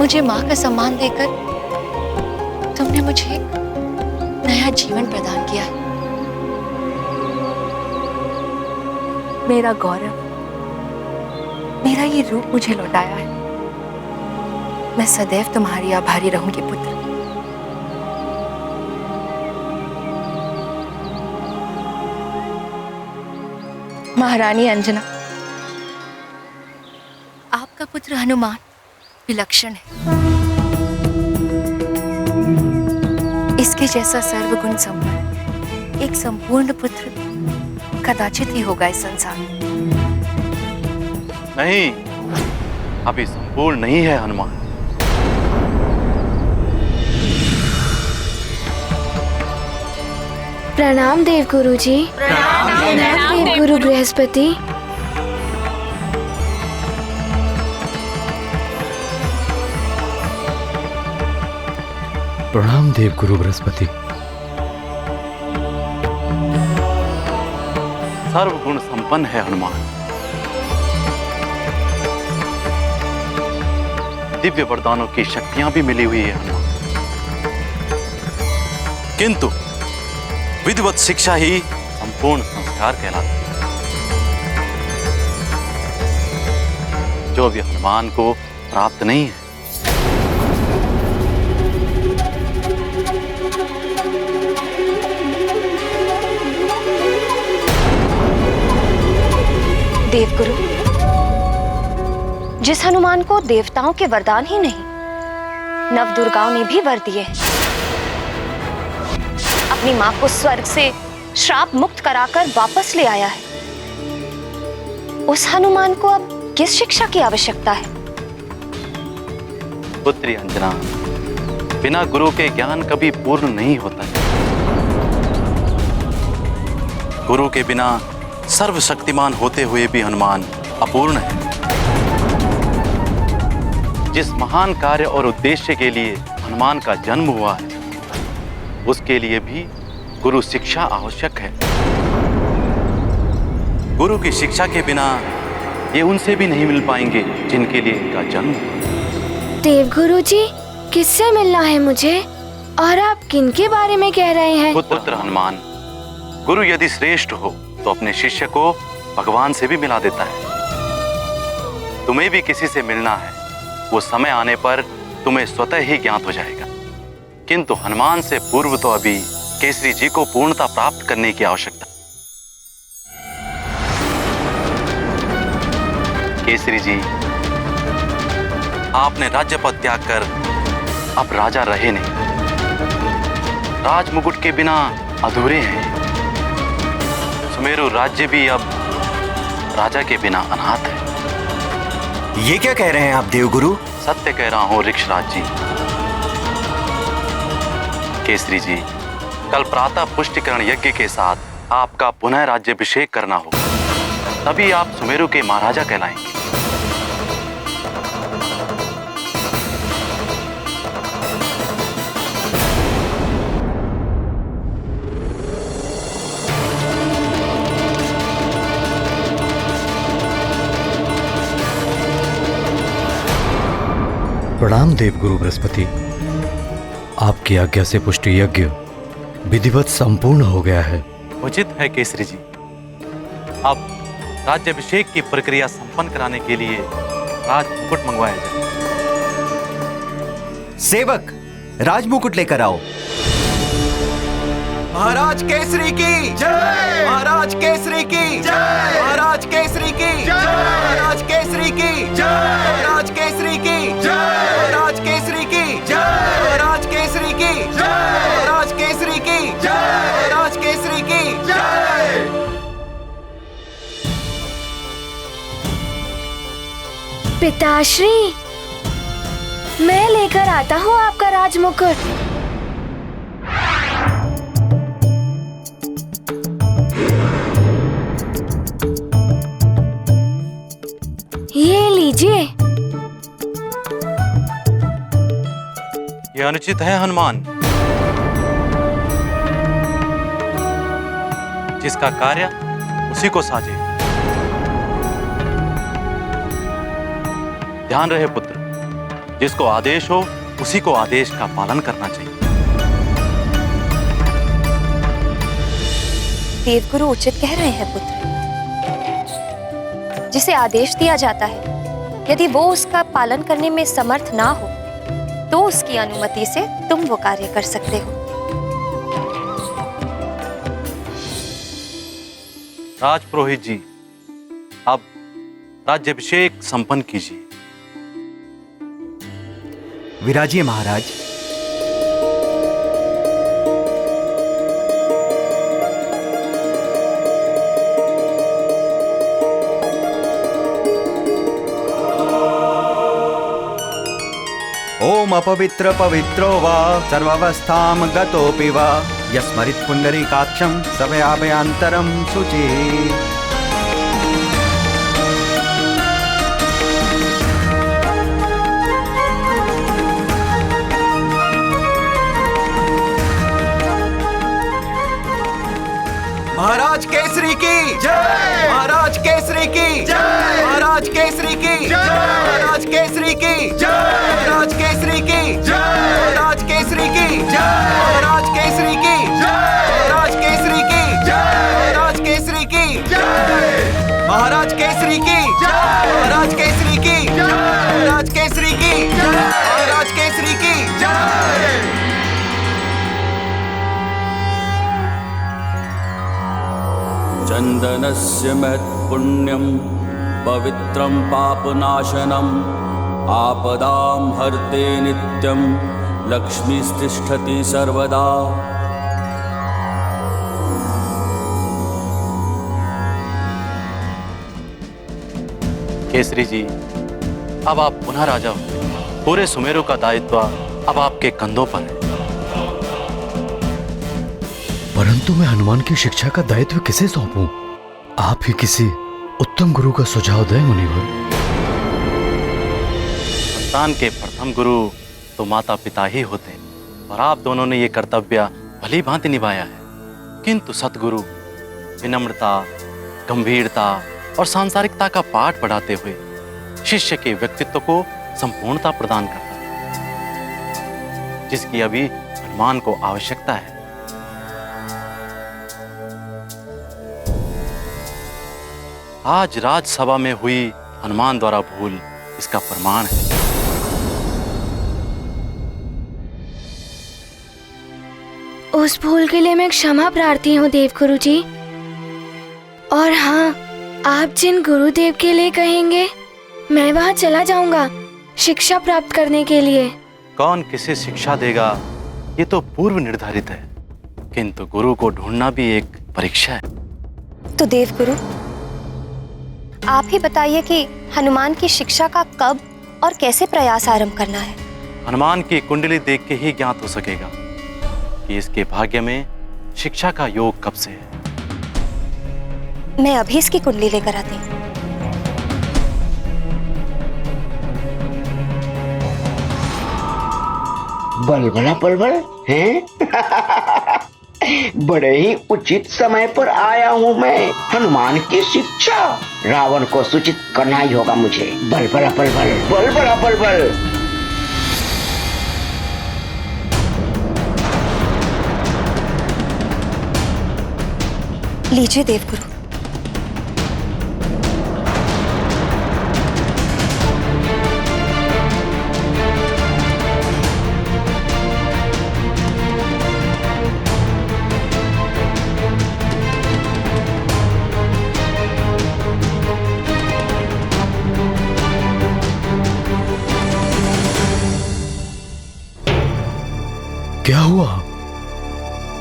मुझे माँ का सम्मान देकर तुमने मुझे नया जीवन प्रदान किया है। मेरा गौरव, मेरा ये रूप मुझे लौटाया है। मैं सदैव तुम्हारी आभारी रहूंगी पुत्र। महारानी अंजना, आपका पुत्र हनुमान विलक्षण है। इसके जैसा सर्वगुण संपन्न एक संपूर्ण पुत्र कदाचित ही होगा इस संसार में। नहीं, अभी संपूर्ण नहीं है हनुमान। प्रणाम देवगुरु जी। प्रणाम देवगुरु बृहस्पति। प्रणाम देवगुरु बृहस्पति। सर्वगुण संपन्न है हनुमान। दिव्य वरदानों की शक्तियां भी मिली हुई है हनुमान, किंतु विधिवत शिक्षा ही संपूर्ण संस्कार कहलाती है, जो भी हनुमान को प्राप्त नहीं है। देवगुरु, जिस हनुमान को देवताओं के वरदान ही नहीं, नव दुर्गाओं ने भी वर दिए हैं, अपनी मां को स्वर्ग से श्राप मुक्त कराकर वापस ले आया है, उस हनुमान को अब किस शिक्षा की आवश्यकता है? पुत्री अंजना, बिना गुरु के ज्ञान कभी पूर्ण नहीं होता है। गुरु के बिना सर्वशक्तिमान होते हुए भी हनुमान अपूर्ण है। जिस महान कार्य और उद्देश्य के लिए हनुमान का जन्म हुआ है, उसके लिए भी गुरु शिक्षा आवश्यक है। गुरु की शिक्षा के बिना ये उनसे भी नहीं मिल पाएंगे जिनके लिए इनका जन्म हुआ। देवगुरु जी, किससे मिलना है मुझे और आप किनके बारे में कह रहे हैं? पुत्र हनुमान, गुरु यदि श्रेष्ठ हो तो अपने शिष्य को भगवान से भी मिला देता है। तुम्हें भी किसी से मिलना है, वो समय आने पर तुम्हें स्वतः ही ज्ञात हो जाएगा। किंतु हनुमान से पूर्व तो अभी केसरी जी को पूर्णता प्राप्त करने की आवश्यकता। केसरी जी, आपने राज्य पद त्याग कर अब राजा रहे नहीं। राजमुकुट के बिना अधूरे हैं। सुमेरु राज्य भी अब राजा के बिना अनाथ है। ये क्या कह रहे हैं आप देवगुरु? सत्य कह रहा हूं ऋक्षराज जी। केसरी जी, कल प्रातः पुष्टिकरण यज्ञ के साथ आपका पुनः राज्याभिषेक करना होगा, तभी आप सुमेरु के महाराजा कहलाएंगे। प्रणाम देवगुरु बृहस्पति। आपकी आज्ञा से पुष्टि यज्ञ विधिवत संपूर्ण हो गया है। उचित है केसरी जी। अब राज्याभिषेक की प्रक्रिया संपन्न कराने के लिए राजमुकुट मंगवाया जाए। सेवक, राजमुकुट लेकर आओ। महाराज केसरी की जय! महाराज केसरी की जय! महाराज केसरी की जय! महाराज केसरी की जय! महाराज केसरी की जय! महाराज केसरी की जय! महाराज केसरी की जय! महाराज केसरी की जय! महाराज केसरी की जय! पिताश्री, मैं लेकर आता हूँ आपका राजमुकुट। ये लीजिए। यह अनुचित है हनुमान। जिसका कार्य उसी को साजे। ध्यान रहे पुत्र, जिसको आदेश हो उसी को आदेश का पालन करना चाहिए। देवगुरु उचित कह रहे हैं पुत्र। जिसे आदेश दिया जाता है यदि वो उसका पालन करने में समर्थ ना हो तो उसकी अनुमति से तुम वो कार्य कर सकते हो। राजपुरोहित जी, अब राज्याभिषेक संपन्न कीजिए। विराजिए महाराज। ओम अपवित्र पवित्रो वा सर्वावस्थां गतोऽपि वा यस्मरित् पुण्डरीकाक्षं सभयाभयान्तरं शुचिः। महाराज केसरी की जय, महाराज केसरी की जय, महाराज केसरी की जय, महाराज केसरी की जय, महाराज केसरी की जय, महाराज केसरी की जय, महाराज केसरी की जय, महाराज केसरी की जय, महाराज केसरी की जय, महाराज केसरी की जय, महाराज केसरी की जय, महाराज केसरी की जय, महाराज केसरी की जय। चंदनस्य महत्पुण्यं पवित्रं पापनाशनम् आपदां हर्ते नित्यं लक्ष्मीस्तिष्ठति सर्वदा। केसरी जी, अब आप पुनः राजा हो। पूरे सुमेरु का दायित्व अब आपके कंधों पर है। परंतु मैं हनुमान की शिक्षा का दायित्व किसे सौंपूं? आप ही किसी उत्तम गुरु का सुझाव दें मुनिवर। संतान के प्रथम गुरु तो माता पिता ही होते हैं और आप दोनों ने ये कर्तव्य भली भांति निभाया है। किंतु सतगुरु विनम्रता, गंभीरता और सांसारिकता का पाठ पढ़ाते हुए शिष्य के व्यक्तित्व को संपूर्णता प्रदान करता है, जिसकी अभी हनुमान को आवश्यकता है। आज राजसभा में हुई हनुमान द्वारा भूल इसका प्रमाण है। उस भूल के लिए मैं क्षमा प्रार्थी हूँ देवगुरु जी। और हाँ, आप जिन गुरुदेव के लिए कहेंगे मैं वहाँ चला जाऊंगा शिक्षा प्राप्त करने के लिए। कौन किसे शिक्षा देगा ये तो पूर्व निर्धारित है, किंतु गुरु को ढूंढना भी एक परीक्षा है। तो देवगुरु, आप ही बताइए कि हनुमान की शिक्षा का कब और कैसे प्रयास आरंभ करना है। हनुमान की कुंडली देख के ही ज्ञात हो सकेगा कि इसके भाग्य में शिक्षा का योग कब से है। मैं अभी इसकी कुंडली लेकर आती हूँ। बलबला बलबल हैं? बड़े ही उचित समय पर आया हूँ मैं। हनुमान की शिक्षा रावण को सूचित करना ही होगा मुझे। बलबला बलबल, बलबला बलबल। लीजिए देवगुरु। क्या हुआ?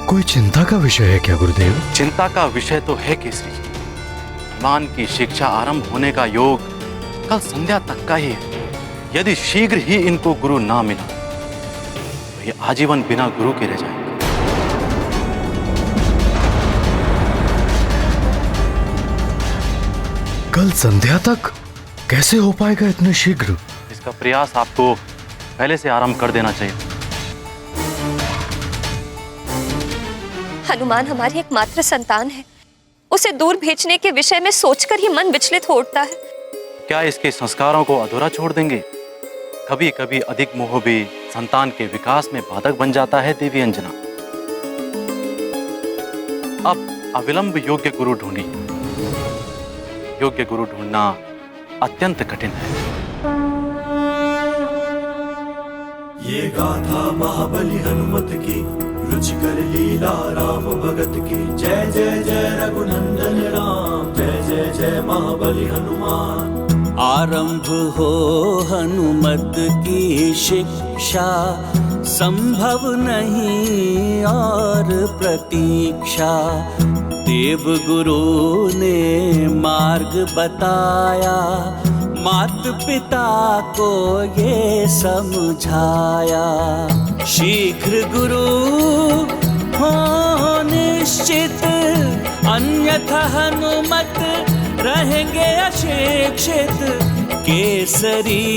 कोई चिंता का विषय है क्या गुरुदेव? चिंता का विषय तो है केसरी जी। हनुमान की शिक्षा आरंभ होने का योग कल संध्या तक का ही है। यदि शीघ्र ही इनको गुरु ना मिला तो ये आजीवन बिना गुरु के रह जाएंगे। कल संध्या तक कैसे हो पाएगा इतने शीघ्र? इसका प्रयास आपको पहले से आरंभ कर देना चाहिए। हनुमान हमारी एकमात्र संतान है। उसे दूर भेजने के विषय में सोचकर ही मन विचलित हो उठता है। क्या इसके संस्कारों को अधूरा छोड़ देंगे? कभी कभी अधिक मोह भी संतान के विकास में बाधक बन जाता है देवी अंजना। अब अविलंब योग्य गुरु ढूंढिए। योग्य गुरु ढूंढना अत्यंत कठिन है। ये गाथा महाबली हनुमत की, रुचिकर लीला राम भगत की। जय जय जय रघुनंदन राम, जय जय जय महाबली हनुमान। आरंभ हो हनुमत की शिक्षा, संभव नहीं और प्रतीक्षा। देव गुरु ने मार्ग बताया, मात पिता को ये समझाया। शीघ्र गुरु हो निश्चित, अन्यथा हनुमत रहेंगे अशिक्षित। केसरी